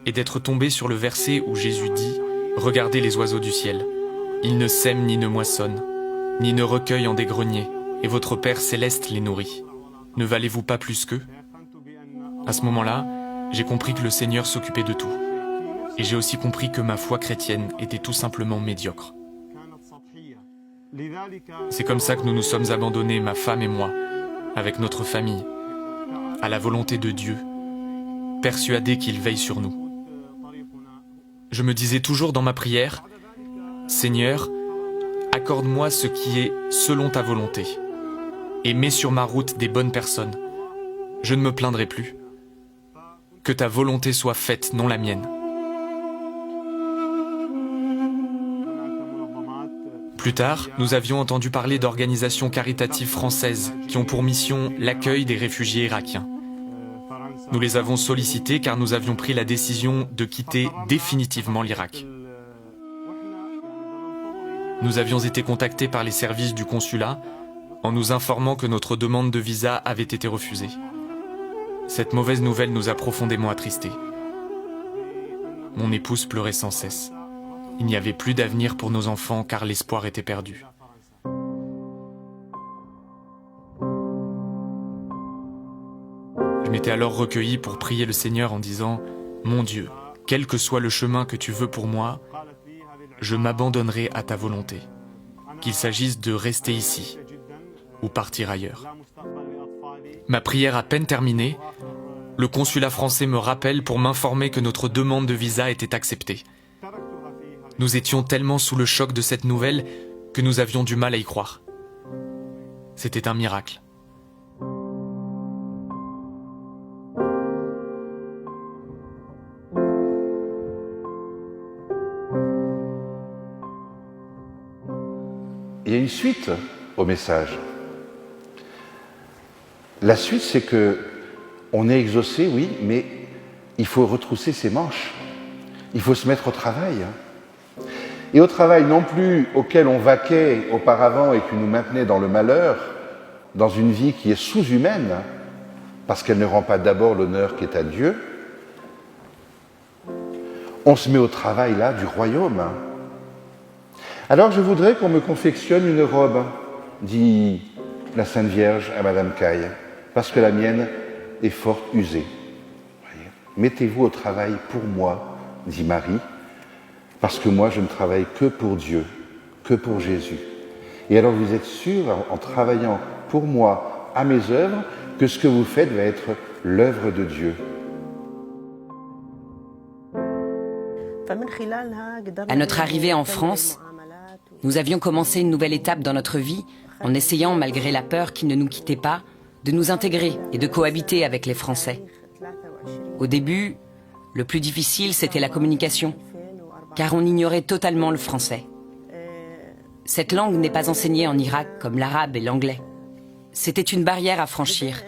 et d'être tombé sur le verset où Jésus dit « Regardez les oiseaux du ciel. Ils ne sèment ni ne moissonnent, ni ne recueillent en des greniers, et votre Père céleste les nourrit. Ne valez-vous pas plus qu'eux » À ce moment-là, j'ai compris que le Seigneur s'occupait de tout. Et j'ai aussi compris que ma foi chrétienne était tout simplement médiocre. C'est comme ça que nous nous sommes abandonnés, ma femme et moi, avec notre famille, à la volonté de Dieu, persuadés qu'il veille sur nous. Je me disais toujours dans ma prière, « Seigneur, accorde-moi ce qui est selon ta volonté, et mets sur ma route des bonnes personnes. Je ne me plaindrai plus. Que ta volonté soit faite, non la mienne. » Plus tard, nous avions entendu parler d'organisations caritatives françaises qui ont pour mission l'accueil des réfugiés irakiens. Nous les avons sollicitées car nous avions pris la décision de quitter définitivement l'Irak. Nous avions été contactés par les services du consulat en nous informant que notre demande de visa avait été refusée. Cette mauvaise nouvelle nous a profondément attristés. Mon épouse pleurait sans cesse. Il n'y avait plus d'avenir pour nos enfants car l'espoir était perdu. Je m'étais alors recueilli pour prier le Seigneur en disant « Mon Dieu, quel que soit le chemin que tu veux pour moi, je m'abandonnerai à ta volonté, qu'il s'agisse de rester ici ou partir ailleurs. » Ma prière à peine terminée, le consulat français me rappelle pour m'informer que notre demande de visa était acceptée. Nous étions tellement sous le choc de cette nouvelle que nous avions du mal à y croire. C'était un miracle. Il y a une suite au message. La suite, c'est que on est exaucé, oui, mais il faut retrousser ses manches. Il faut se mettre au travail. Et au travail non plus auquel on vaquait auparavant et qui nous maintenait dans le malheur, dans une vie qui est sous-humaine, parce qu'elle ne rend pas d'abord l'honneur qui est à Dieu, on se met au travail là du royaume. Alors je voudrais qu'on me confectionne une robe, dit la Sainte Vierge à Madame Caille, parce que la mienne est fort usée. Mettez-vous au travail pour moi, dit Marie, parce que moi, je ne travaille que pour Dieu, que pour Jésus. Et alors vous êtes sûr, en travaillant pour moi, à mes œuvres, que ce que vous faites va être l'œuvre de Dieu. À notre arrivée en France, nous avions commencé une nouvelle étape dans notre vie en essayant, malgré la peur qui ne nous quittait pas, de nous intégrer et de cohabiter avec les Français. Au début, le plus difficile, c'était la communication, car on ignorait totalement le français. Cette langue n'est pas enseignée en Irak comme l'arabe et l'anglais. C'était une barrière à franchir.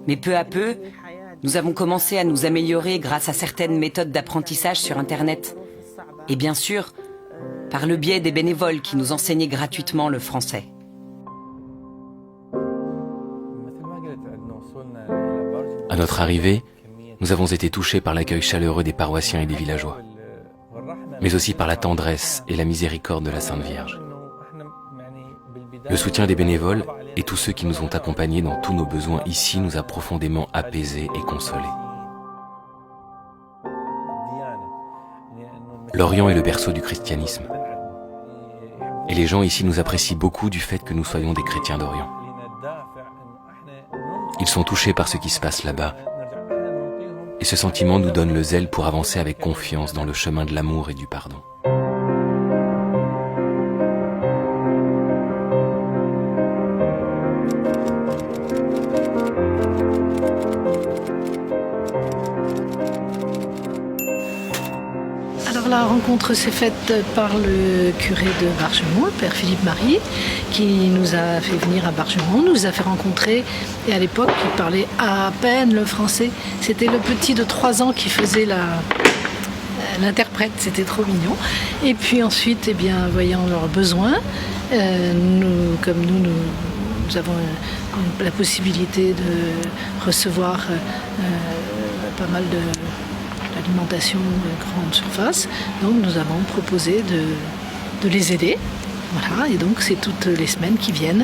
Mais peu à peu, nous avons commencé à nous améliorer grâce à certaines méthodes d'apprentissage sur Internet. Et bien sûr, par le biais des bénévoles qui nous enseignaient gratuitement le français. À notre arrivée, nous avons été touchés par l'accueil chaleureux des paroissiens et des villageois, mais aussi par la tendresse et la miséricorde de la Sainte Vierge. Le soutien des bénévoles et tous ceux qui nous ont accompagnés dans tous nos besoins ici nous a profondément apaisés et consolés. L'Orient est le berceau du christianisme. Et les gens ici nous apprécient beaucoup du fait que nous soyons des chrétiens d'Orient. Ils sont touchés par ce qui se passe là-bas. Et ce sentiment nous donne le zèle pour avancer avec confiance dans le chemin de l'amour et du pardon. La rencontre s'est faite par le curé de Bargemont, le père Philippe Marie, qui nous a fait venir à Bargemont, nous a fait rencontrer, et à l'époque il parlait à peine le français. C'était le petit de 3 ans qui faisait l'interprète, c'était trop mignon. Et puis ensuite, eh bien, voyant leurs besoins, nous avons la possibilité de recevoir pas mal d'alimentation grande surface, donc nous avons proposé de les aider. Voilà, et donc c'est toutes les semaines qui viennent,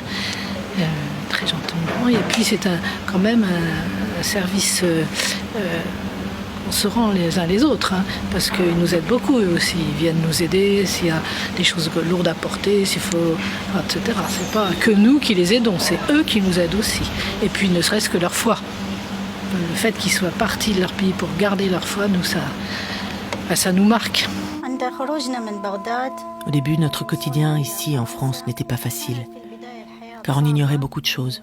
très gentiment. Et puis c'est quand même un service, on se rend les uns les autres, hein, parce qu'ils nous aident beaucoup eux aussi. Ils viennent nous aider s'il y a des choses lourdes à porter, s'il faut, etc. C'est pas que nous qui les aidons, c'est eux qui nous aident aussi. Et puis ne serait-ce que leur foi. Le fait qu'ils soient partis de leur pays pour garder leur foi, nous, ça nous marque. Au début, notre quotidien ici en France n'était pas facile, car on ignorait beaucoup de choses.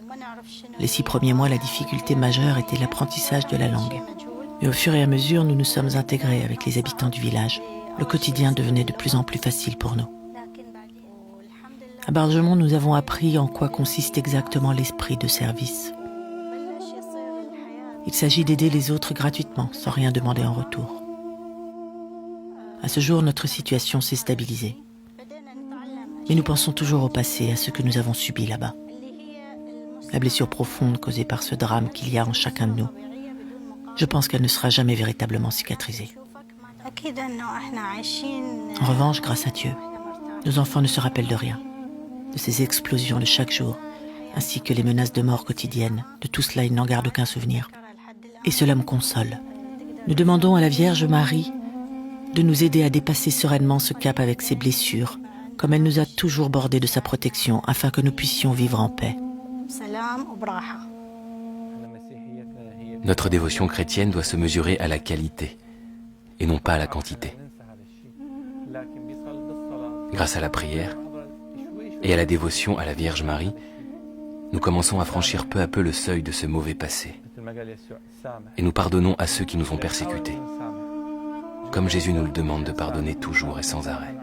Les 6 premiers mois, la difficulté majeure était l'apprentissage de la langue. Mais au fur et à mesure, nous nous sommes intégrés avec les habitants du village. Le quotidien devenait de plus en plus facile pour nous. À Bargemont, nous avons appris en quoi consiste exactement l'esprit de service. Il s'agit d'aider les autres gratuitement, sans rien demander en retour. À ce jour, notre situation s'est stabilisée. Mais nous pensons toujours au passé, à ce que nous avons subi là-bas. La blessure profonde causée par ce drame qu'il y a en chacun de nous, je pense qu'elle ne sera jamais véritablement cicatrisée. En revanche, grâce à Dieu, nos enfants ne se rappellent de rien, de ces explosions de chaque jour, ainsi que les menaces de mort quotidiennes. De tout cela, ils n'en gardent aucun souvenir. Et cela me console. Nous demandons à la Vierge Marie de nous aider à dépasser sereinement ce cap avec ses blessures, comme elle nous a toujours bordés de sa protection, afin que nous puissions vivre en paix. Notre dévotion chrétienne doit se mesurer à la qualité, et non pas à la quantité. Grâce à la prière et à la dévotion à la Vierge Marie, nous commençons à franchir peu à peu le seuil de ce mauvais passé. Et nous pardonnons à ceux qui nous ont persécutés, comme Jésus nous le demande de pardonner toujours et sans arrêt.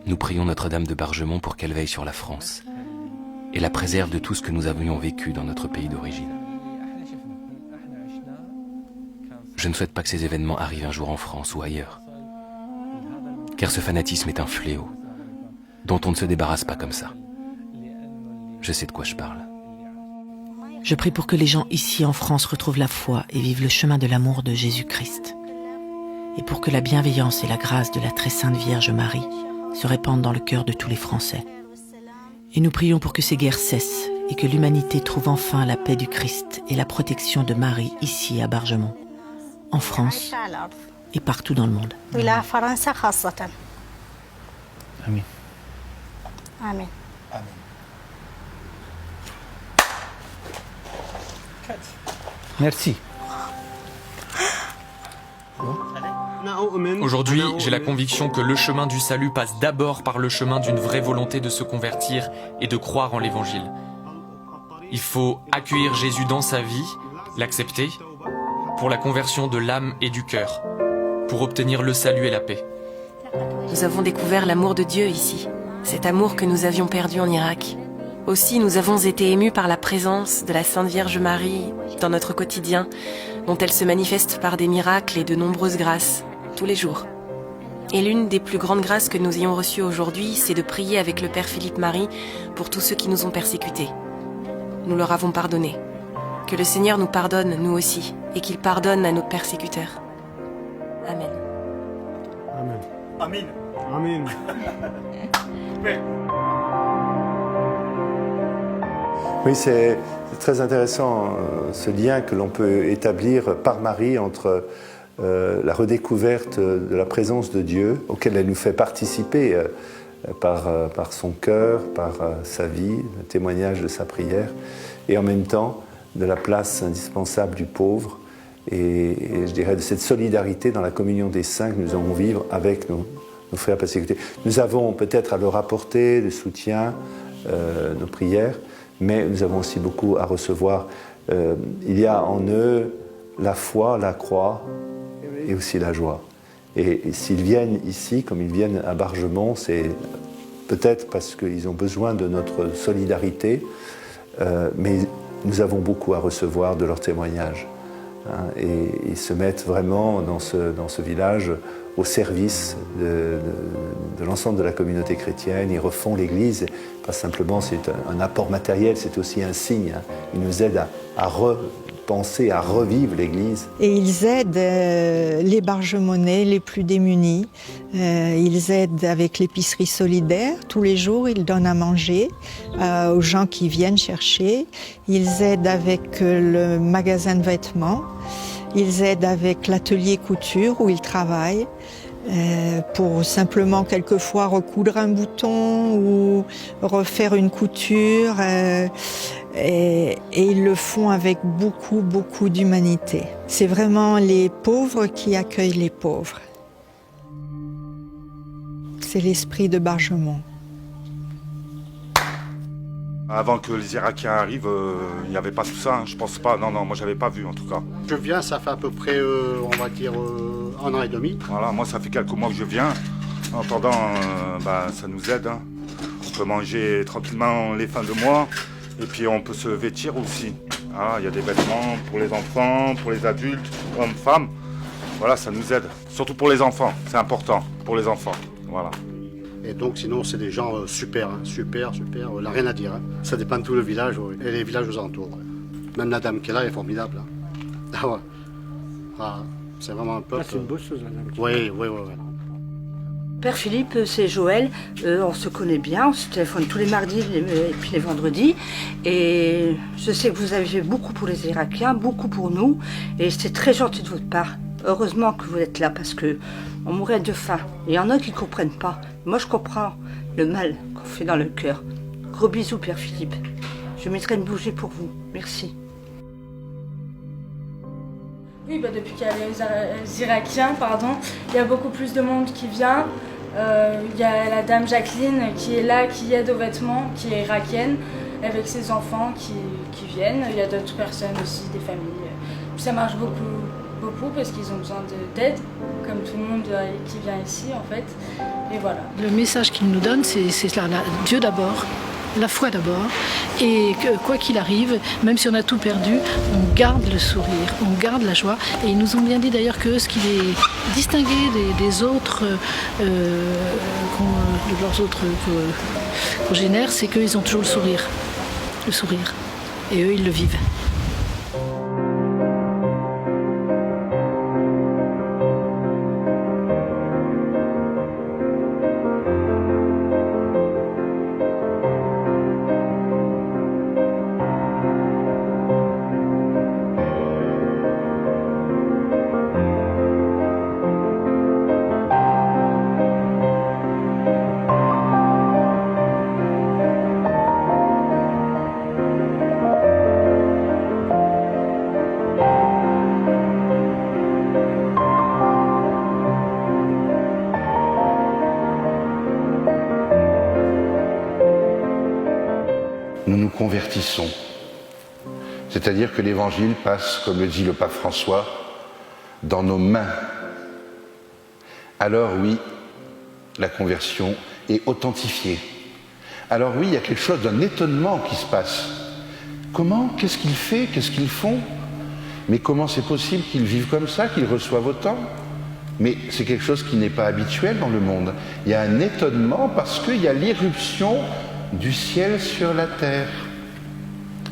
Nous prions Notre-Dame de Bargemont pour qu'elle veille sur la France et la préserve de tout ce que nous avions vécu dans notre pays d'origine. Je ne souhaite pas que ces événements arrivent un jour en France ou ailleurs, car ce fanatisme est un fléau dont on ne se débarrasse pas comme ça. Je sais de quoi je parle. Je prie pour que les gens ici en France retrouvent la foi et vivent le chemin de l'amour de Jésus-Christ. Et pour que la bienveillance et la grâce de la très sainte Vierge Marie se répandent dans le cœur de tous les Français. Et nous prions pour que ces guerres cessent et que l'humanité trouve enfin la paix du Christ et la protection de Marie ici à Bargemont, en France et partout dans le monde. Amen. Amen. Merci. Aujourd'hui, j'ai la conviction que le chemin du salut passe d'abord par le chemin d'une vraie volonté de se convertir et de croire en l'Évangile. Il faut accueillir Jésus dans sa vie, l'accepter, pour la conversion de l'âme et du cœur, pour obtenir le salut et la paix. Nous avons découvert l'amour de Dieu ici, cet amour que nous avions perdu en Irak. Aussi, nous avons été émus par la présence de la Sainte Vierge Marie dans notre quotidien, dont elle se manifeste par des miracles et de nombreuses grâces, tous les jours. Et l'une des plus grandes grâces que nous ayons reçues aujourd'hui, c'est de prier avec le Père Philippe Marie pour tous ceux qui nous ont persécutés. Nous leur avons pardonné. Que le Seigneur nous pardonne, nous aussi, et qu'il pardonne à nos persécuteurs. Amen. Amen. Amen. Amen. Oui, c'est très intéressant ce lien que l'on peut établir par Marie entre la redécouverte de la présence de Dieu, auquel elle nous fait participer par son cœur, par sa vie, le témoignage de sa prière, et en même temps de la place indispensable du pauvre et je dirais de cette solidarité dans la communion des saints que nous allons vivre avec nos frères persécutés. Nous avons peut-être à leur apporter le soutien, nos prières, mais nous avons aussi beaucoup à recevoir. Il y a en eux la foi, la croix et aussi la joie. Et s'ils viennent ici, comme ils viennent à Bargemont, c'est peut-être parce qu'ils ont besoin de notre solidarité, mais nous avons beaucoup à recevoir de leur témoignage. Et ils se mettent vraiment dans ce village au service de l'ensemble de la communauté chrétienne. Ils refont l'Église, pas simplement c'est un apport matériel, c'est aussi un signe. Ils nous aident à repenser, à revivre l'Église. Et ils aident les Bargemonnais les plus démunis. Ils aident avec l'épicerie solidaire. Tous les jours, ils donnent à manger aux gens qui viennent chercher. Ils aident avec le magasin de vêtements. Ils aident avec l'atelier couture où ils travaillent pour simplement quelquefois recoudre un bouton ou refaire une couture et ils le font avec beaucoup d'humanité. C'est vraiment les pauvres qui accueillent les pauvres. C'est l'esprit de Bargemont. Avant que les Irakiens arrivent, il n'y avait pas tout ça, hein. Je pense pas, non, moi j'avais pas vu en tout cas. Je viens, ça fait à peu près, on va dire, 1 an et demi. Voilà, moi ça fait quelques mois que je viens. En attendant, ça nous aide. Hein. On peut manger tranquillement les fins de mois et puis on peut se vêtir aussi. Il y a des vêtements pour les enfants, pour les adultes, hommes, femmes. Voilà, ça nous aide. Surtout pour les enfants, c'est important pour les enfants. Voilà. Et donc sinon c'est des gens super, super, on n'a rien à dire. Hein. Ça dépend de tout le village et les villages aux alentours. Ouais. Même la dame qui est là est formidable. Hein. Ah ouais. C'est vraiment un peuple. C'est une bosseuse, la dame. Oui. Père Philippe, c'est Joël. On se connaît bien, on se téléphone tous les mardis et puis les vendredis. Et je sais que vous avez fait beaucoup pour les Irakiens, beaucoup pour nous. Et c'est très gentil de votre part. Heureusement que vous êtes là parce qu'on mourrait de faim. Et il y en a qui ne comprennent pas. Moi, je comprends le mal qu'on fait dans le cœur. Gros bisous, Père Philippe. Je mettrai une bougie pour vous. Merci. Oui, depuis qu'il y a les Irakiens, il y a beaucoup plus de monde qui vient. Il y a la dame Jacqueline qui est là, qui aide aux vêtements, qui est irakienne, avec ses enfants qui viennent. Il y a d'autres personnes aussi, des familles. Puis ça marche beaucoup parce qu'ils ont besoin d'aide, comme tout le monde qui vient ici en fait. Et voilà. Le message qu'il nous donne, c'est Dieu d'abord, la foi d'abord, et que quoi qu'il arrive, même si on a tout perdu, on garde le sourire, on garde la joie. Et ils nous ont bien dit d'ailleurs que ce qui les distinguait des autres, de leurs autres congénères, c'est qu'ils ont toujours le sourire. Et eux, ils le vivent. Nous nous convertissons. C'est-à-dire que l'Évangile passe, comme le dit le pape François, dans nos mains. Alors oui, la conversion est authentifiée. Alors oui, il y a quelque chose d'un étonnement qui se passe. Comment? Qu'est-ce qu'il fait? Qu'est-ce qu'ils font? Mais comment c'est possible qu'ils vivent comme ça, qu'ils reçoivent autant? Mais c'est quelque chose qui n'est pas habituel dans le monde. Il y a un étonnement parce qu'il y a l'irruption du ciel sur la terre.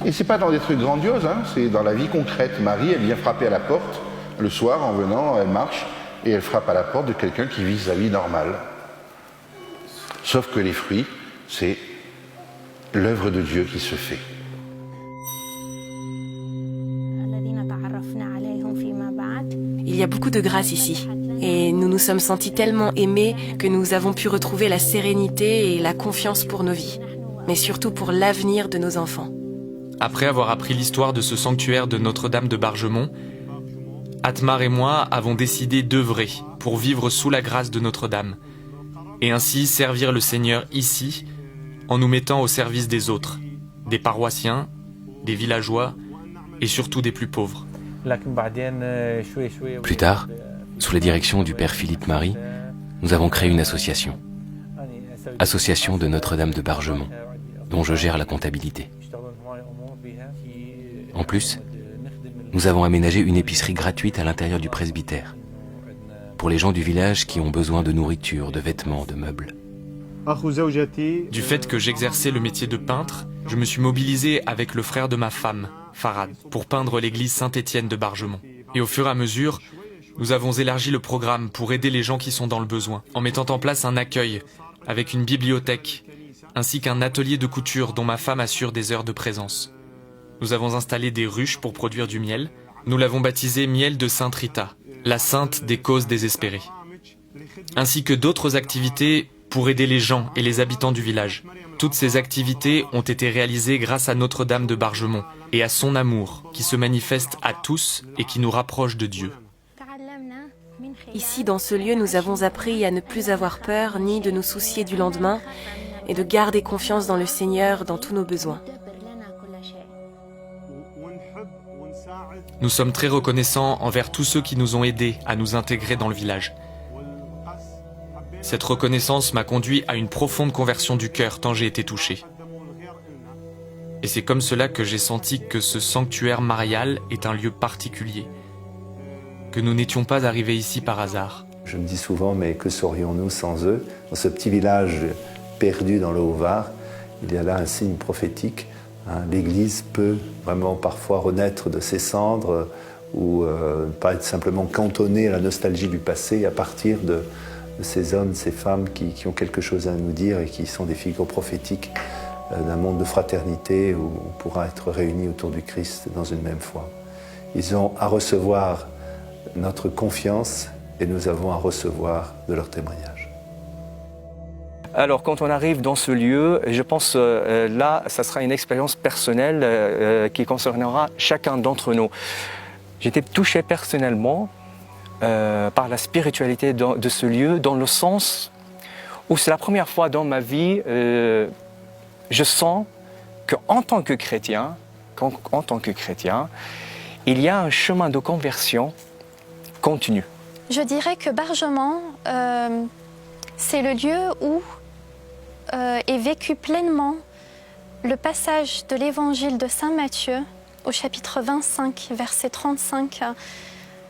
Et c'est pas dans des trucs grandioses, hein, c'est dans la vie concrète. Marie, elle vient frapper à la porte, le soir, en venant, elle marche, et elle frappe à la porte de quelqu'un qui vit sa vie normale. Sauf que les fruits, c'est l'œuvre de Dieu qui se fait. Il y a beaucoup de grâce ici. Et nous nous sommes sentis tellement aimés que nous avons pu retrouver la sérénité et la confiance pour nos vies. Mais surtout pour l'avenir de nos enfants. Après avoir appris l'histoire de ce sanctuaire de Notre-Dame de Bargemont, Atmar et moi avons décidé d'œuvrer pour vivre sous la grâce de Notre-Dame et ainsi servir le Seigneur ici en nous mettant au service des autres, des paroissiens, des villageois et surtout des plus pauvres. Plus tard, sous la direction du Père Philippe Marie, nous avons créé une association. Association de Notre-Dame de Bargemont, dont je gère la comptabilité. En plus, nous avons aménagé une épicerie gratuite à l'intérieur du presbytère, pour les gens du village qui ont besoin de nourriture, de vêtements, de meubles. Du fait que j'exerçais le métier de peintre, je me suis mobilisé avec le frère de ma femme, Farad, pour peindre l'église Saint-Étienne de Bargemont. Et au fur et à mesure, nous avons élargi le programme pour aider les gens qui sont dans le besoin, en mettant en place un accueil, avec une bibliothèque, ainsi qu'un atelier de couture dont ma femme assure des heures de présence. Nous avons installé des ruches pour produire du miel. Nous l'avons baptisé Miel de Sainte Rita, la sainte des causes désespérées. Ainsi que d'autres activités pour aider les gens et les habitants du village. Toutes ces activités ont été réalisées grâce à Notre-Dame de Bargemont et à son amour qui se manifeste à tous et qui nous rapproche de Dieu. Ici, dans ce lieu, nous avons appris à ne plus avoir peur ni de nous soucier du lendemain et de garder confiance dans le Seigneur dans tous nos besoins. Nous sommes très reconnaissants envers tous ceux qui nous ont aidés à nous intégrer dans le village. Cette reconnaissance m'a conduit à une profonde conversion du cœur tant j'ai été touché. Et c'est comme cela que j'ai senti que ce sanctuaire marial est un lieu particulier, que nous n'étions pas arrivés ici par hasard. Je me dis souvent, mais que serions-nous sans eux? Dans ce petit village perdu dans le Haut-Var, il y a là un signe prophétique. L'Église peut vraiment parfois renaître de ses cendres ou pas être simplement cantonnée à la nostalgie du passé à partir de ces hommes, ces femmes qui ont quelque chose à nous dire et qui sont des figures prophétiques d'un monde de fraternité où on pourra être réunis autour du Christ dans une même foi. Ils ont à recevoir notre confiance et nous avons à recevoir de leur témoignage. Alors, quand on arrive dans ce lieu, je pense là, ça sera une expérience personnelle qui concernera chacun d'entre nous. J'étais touché personnellement par la spiritualité de ce lieu, dans le sens où c'est la première fois dans ma vie, je sens qu'en tant que chrétien, il y a un chemin de conversion continu. Je dirais que Bargemont, c'est le lieu où est vécu pleinement le passage de l'évangile de Saint Matthieu au chapitre 25, verset 35,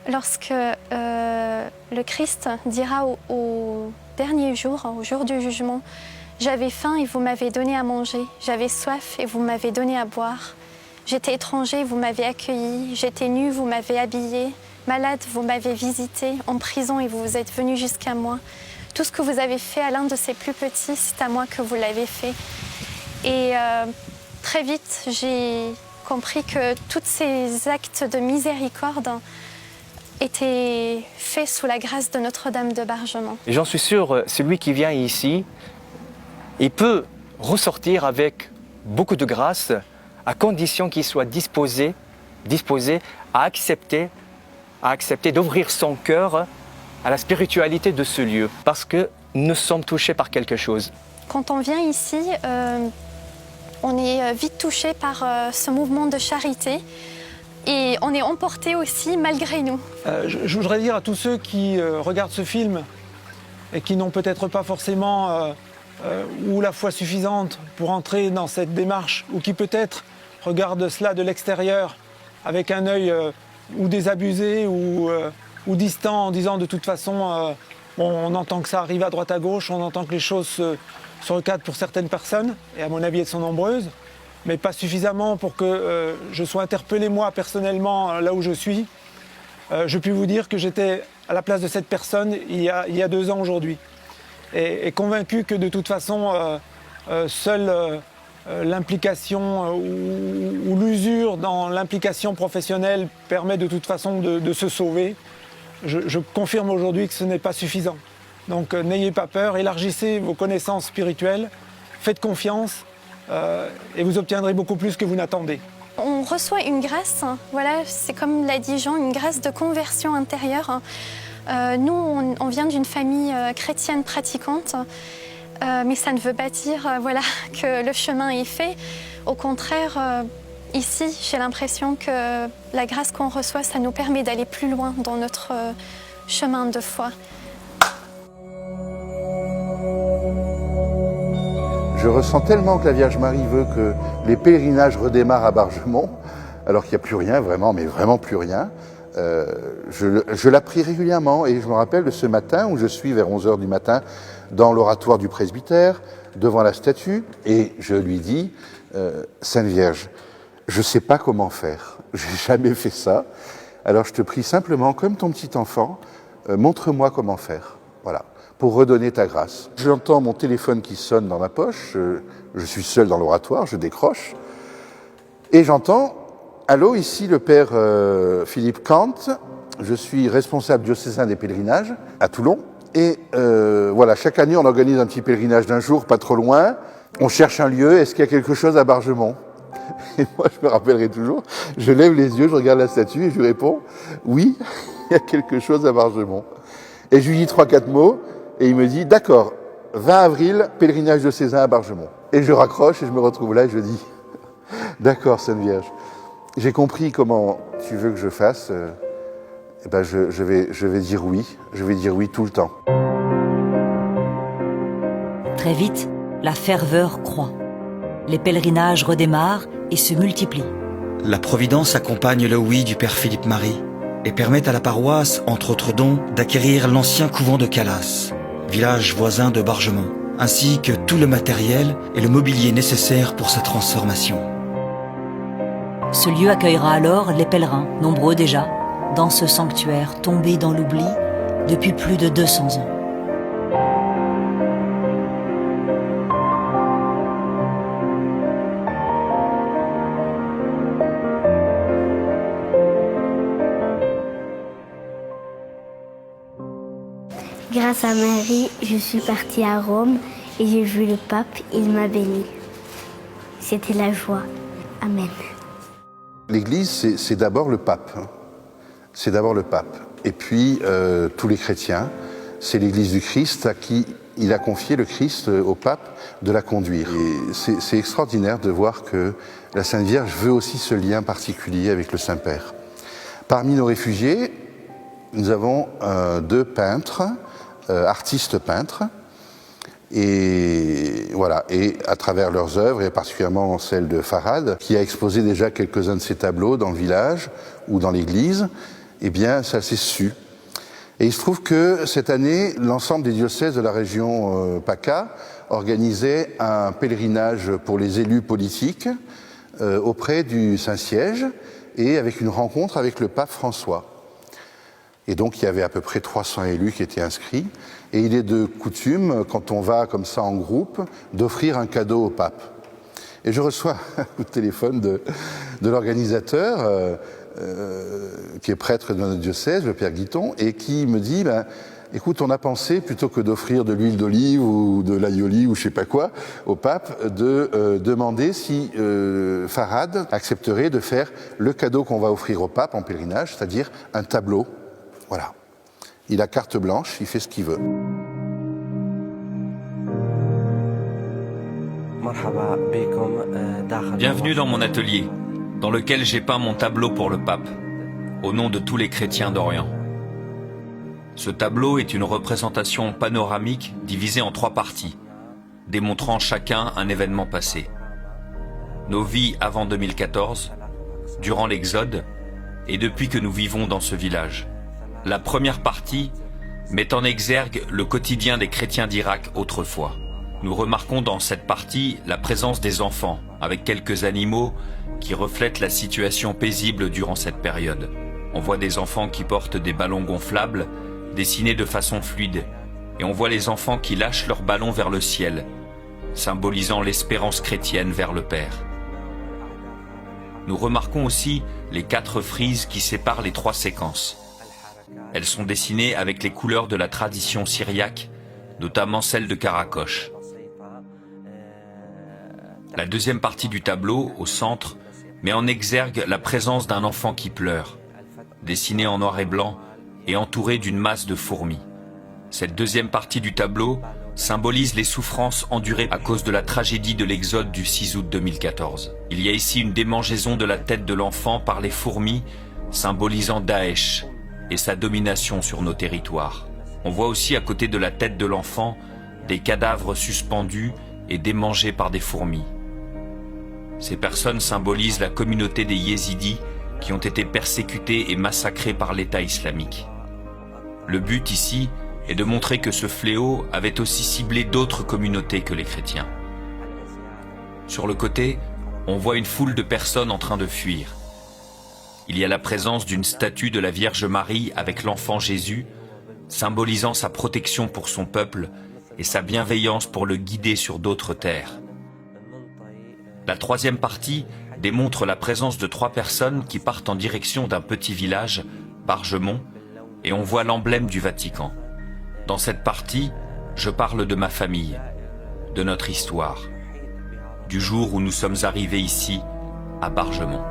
lorsque le Christ dira au dernier jour, au jour du jugement, « J'avais faim et vous m'avez donné à manger, j'avais soif et vous m'avez donné à boire, j'étais étranger, vous m'avez accueilli, j'étais nu, vous m'avez habillé, malade, vous m'avez visité, en prison et vous êtes venu jusqu'à moi. Tout ce que vous avez fait à l'un de ces plus petits, c'est à moi que vous l'avez fait. » Et très vite, j'ai compris que tous ces actes de miséricorde étaient faits sous la grâce de Notre-Dame de Bargemont. Et j'en suis sûr, celui qui vient ici, il peut ressortir avec beaucoup de grâce, à condition qu'il soit disposé à accepter d'ouvrir son cœur à la spiritualité de ce lieu, parce que nous sommes touchés par quelque chose. Quand on vient ici, on est vite touché par ce mouvement de charité et on est emporté aussi malgré nous. Je voudrais dire à tous ceux qui regardent ce film et qui n'ont peut-être pas forcément ou la foi suffisante pour entrer dans cette démarche, ou qui peut-être regardent cela de l'extérieur avec un œil ou désabusé ou distant, en disant de toute façon, on entend que ça arrive à droite à gauche, on entend que les choses se recadrent pour certaines personnes, et à mon avis elles sont nombreuses, mais pas suffisamment pour que je sois interpellé moi personnellement là où je suis. Je puis vous dire que j'étais à la place de cette personne il y a 2 ans aujourd'hui, et convaincu que de toute façon seule l'implication ou l'usure dans l'implication professionnelle permet de toute façon de se sauver. Je confirme aujourd'hui que ce n'est pas suffisant. Donc n'ayez pas peur, élargissez vos connaissances spirituelles, faites confiance et vous obtiendrez beaucoup plus que vous n'attendez. On reçoit une grâce, voilà, c'est comme l'a dit Jean, une grâce de conversion intérieure. Nous, on vient d'une famille chrétienne pratiquante, mais ça ne veut pas dire voilà, que le chemin est fait. Au contraire, ici, j'ai l'impression que la grâce qu'on reçoit, ça nous permet d'aller plus loin dans notre chemin de foi. Je ressens tellement que la Vierge Marie veut que les pèlerinages redémarrent à Bargemont, alors qu'il n'y a plus rien, vraiment, mais vraiment plus rien. Je la prie régulièrement, et je me rappelle de ce matin où je suis vers 11h du matin dans l'oratoire du presbytère, devant la statue, et je lui dis, Sainte Vierge, je ne sais pas comment faire, j'ai jamais fait ça, alors je te prie simplement, comme ton petit enfant, montre-moi comment faire, voilà, pour redonner ta grâce. J'entends mon téléphone qui sonne dans ma poche, je suis seul dans l'oratoire, je décroche, et j'entends, allô, ici le père Philippe Kant, je suis responsable diocésain des pèlerinages à Toulon, et voilà, chaque année on organise un petit pèlerinage d'1 jour, pas trop loin, on cherche un lieu, est-ce qu'il y a quelque chose à Bargemont ? Et moi, je me rappellerai toujours, je lève les yeux, je regarde la statue et je lui réponds, oui, il y a quelque chose à Bargemont. Et je lui dis 3-4 mots, et il me dit, d'accord, 20 avril, pèlerinage diocésain à Bargemont. Et je raccroche et je me retrouve là et je dis, d'accord, Sainte Vierge, j'ai compris comment tu veux que je fasse, eh ben je vais dire oui, je vais dire oui tout le temps. Très vite, la ferveur croît. Les pèlerinages redémarrent et se multiplient. La Providence accompagne le oui du Père Philippe Marie et permet à la paroisse, entre autres dons, d'acquérir l'ancien couvent de Calas, village voisin de Bargemont, ainsi que tout le matériel et le mobilier nécessaires pour sa transformation. Ce lieu accueillera alors les pèlerins, nombreux déjà, dans ce sanctuaire tombé dans l'oubli depuis plus de 200 ans. Grâce à Marie, je suis partie à Rome et j'ai vu le pape, il m'a béni. C'était la joie. Amen. L'Église, c'est d'abord le pape. C'est d'abord le pape. Et puis, tous les chrétiens, c'est l'Église du Christ à qui il a confié le Christ au pape de la conduire. Et c'est extraordinaire de voir que la Sainte Vierge veut aussi ce lien particulier avec le Saint-Père. Parmi nos réfugiés, nous avons 2 peintres, artistes peintres, et voilà, et à travers leurs œuvres, et particulièrement celle de Farhad, qui a exposé déjà quelques-uns de ses tableaux dans le village ou dans l'église, eh bien, ça s'est su. Et il se trouve que cette année, l'ensemble des diocèses de la région PACA organisait un pèlerinage pour les élus politiques auprès du Saint-Siège et avec une rencontre avec le pape François. Et donc, il y avait à peu près 300 élus qui étaient inscrits. Et il est de coutume, quand on va comme ça en groupe, d'offrir un cadeau au pape. Et je reçois un coup de téléphone de l'organisateur, qui est prêtre de notre diocèse, le père Guiton, et qui me dit, écoute, on a pensé, plutôt que d'offrir de l'huile d'olive ou de l'aïoli ou je sais pas quoi au pape, de demander si Farhad accepterait de faire le cadeau qu'on va offrir au pape en pèlerinage, c'est-à-dire un tableau. Voilà. Il a carte blanche, il fait ce qu'il veut. Bienvenue dans mon atelier, dans lequel j'ai peint mon tableau pour le pape, au nom de tous les chrétiens d'Orient. Ce tableau est une représentation panoramique divisée en 3 parties, démontrant chacun un événement passé. Nos vies avant 2014, durant l'Exode, et depuis que nous vivons dans ce village. La première partie met en exergue le quotidien des chrétiens d'Irak autrefois. Nous remarquons dans cette partie la présence des enfants, avec quelques animaux qui reflètent la situation paisible durant cette période. On voit des enfants qui portent des ballons gonflables, dessinés de façon fluide, et on voit les enfants qui lâchent leurs ballons vers le ciel, symbolisant l'espérance chrétienne vers le Père. Nous remarquons aussi les 4 frises qui séparent les 3 séquences. Elles sont dessinées avec les couleurs de la tradition syriaque, notamment celle de Karakosh. La deuxième partie du tableau, au centre, met en exergue la présence d'un enfant qui pleure, dessiné en noir et blanc et entouré d'une masse de fourmis. Cette deuxième partie du tableau symbolise les souffrances endurées à cause de la tragédie de l'Exode du 6 août 2014. Il y a ici une démangeaison de la tête de l'enfant par les fourmis, symbolisant Daesh et sa domination sur nos territoires. On voit aussi à côté de la tête de l'enfant des cadavres suspendus et démangés par des fourmis. Ces personnes symbolisent la communauté des Yézidis qui ont été persécutés et massacrés par l'État islamique. Le but ici est de montrer que ce fléau avait aussi ciblé d'autres communautés que les chrétiens. Sur le côté, on voit une foule de personnes en train de fuir. Il y a la présence d'une statue de la Vierge Marie avec l'enfant Jésus, symbolisant sa protection pour son peuple et sa bienveillance pour le guider sur d'autres terres. La troisième partie démontre la présence de 3 personnes qui partent en direction d'un petit village, Bargemont, et on voit l'emblème du Vatican. Dans cette partie, je parle de ma famille, de notre histoire, du jour où nous sommes arrivés ici, à Bargemont.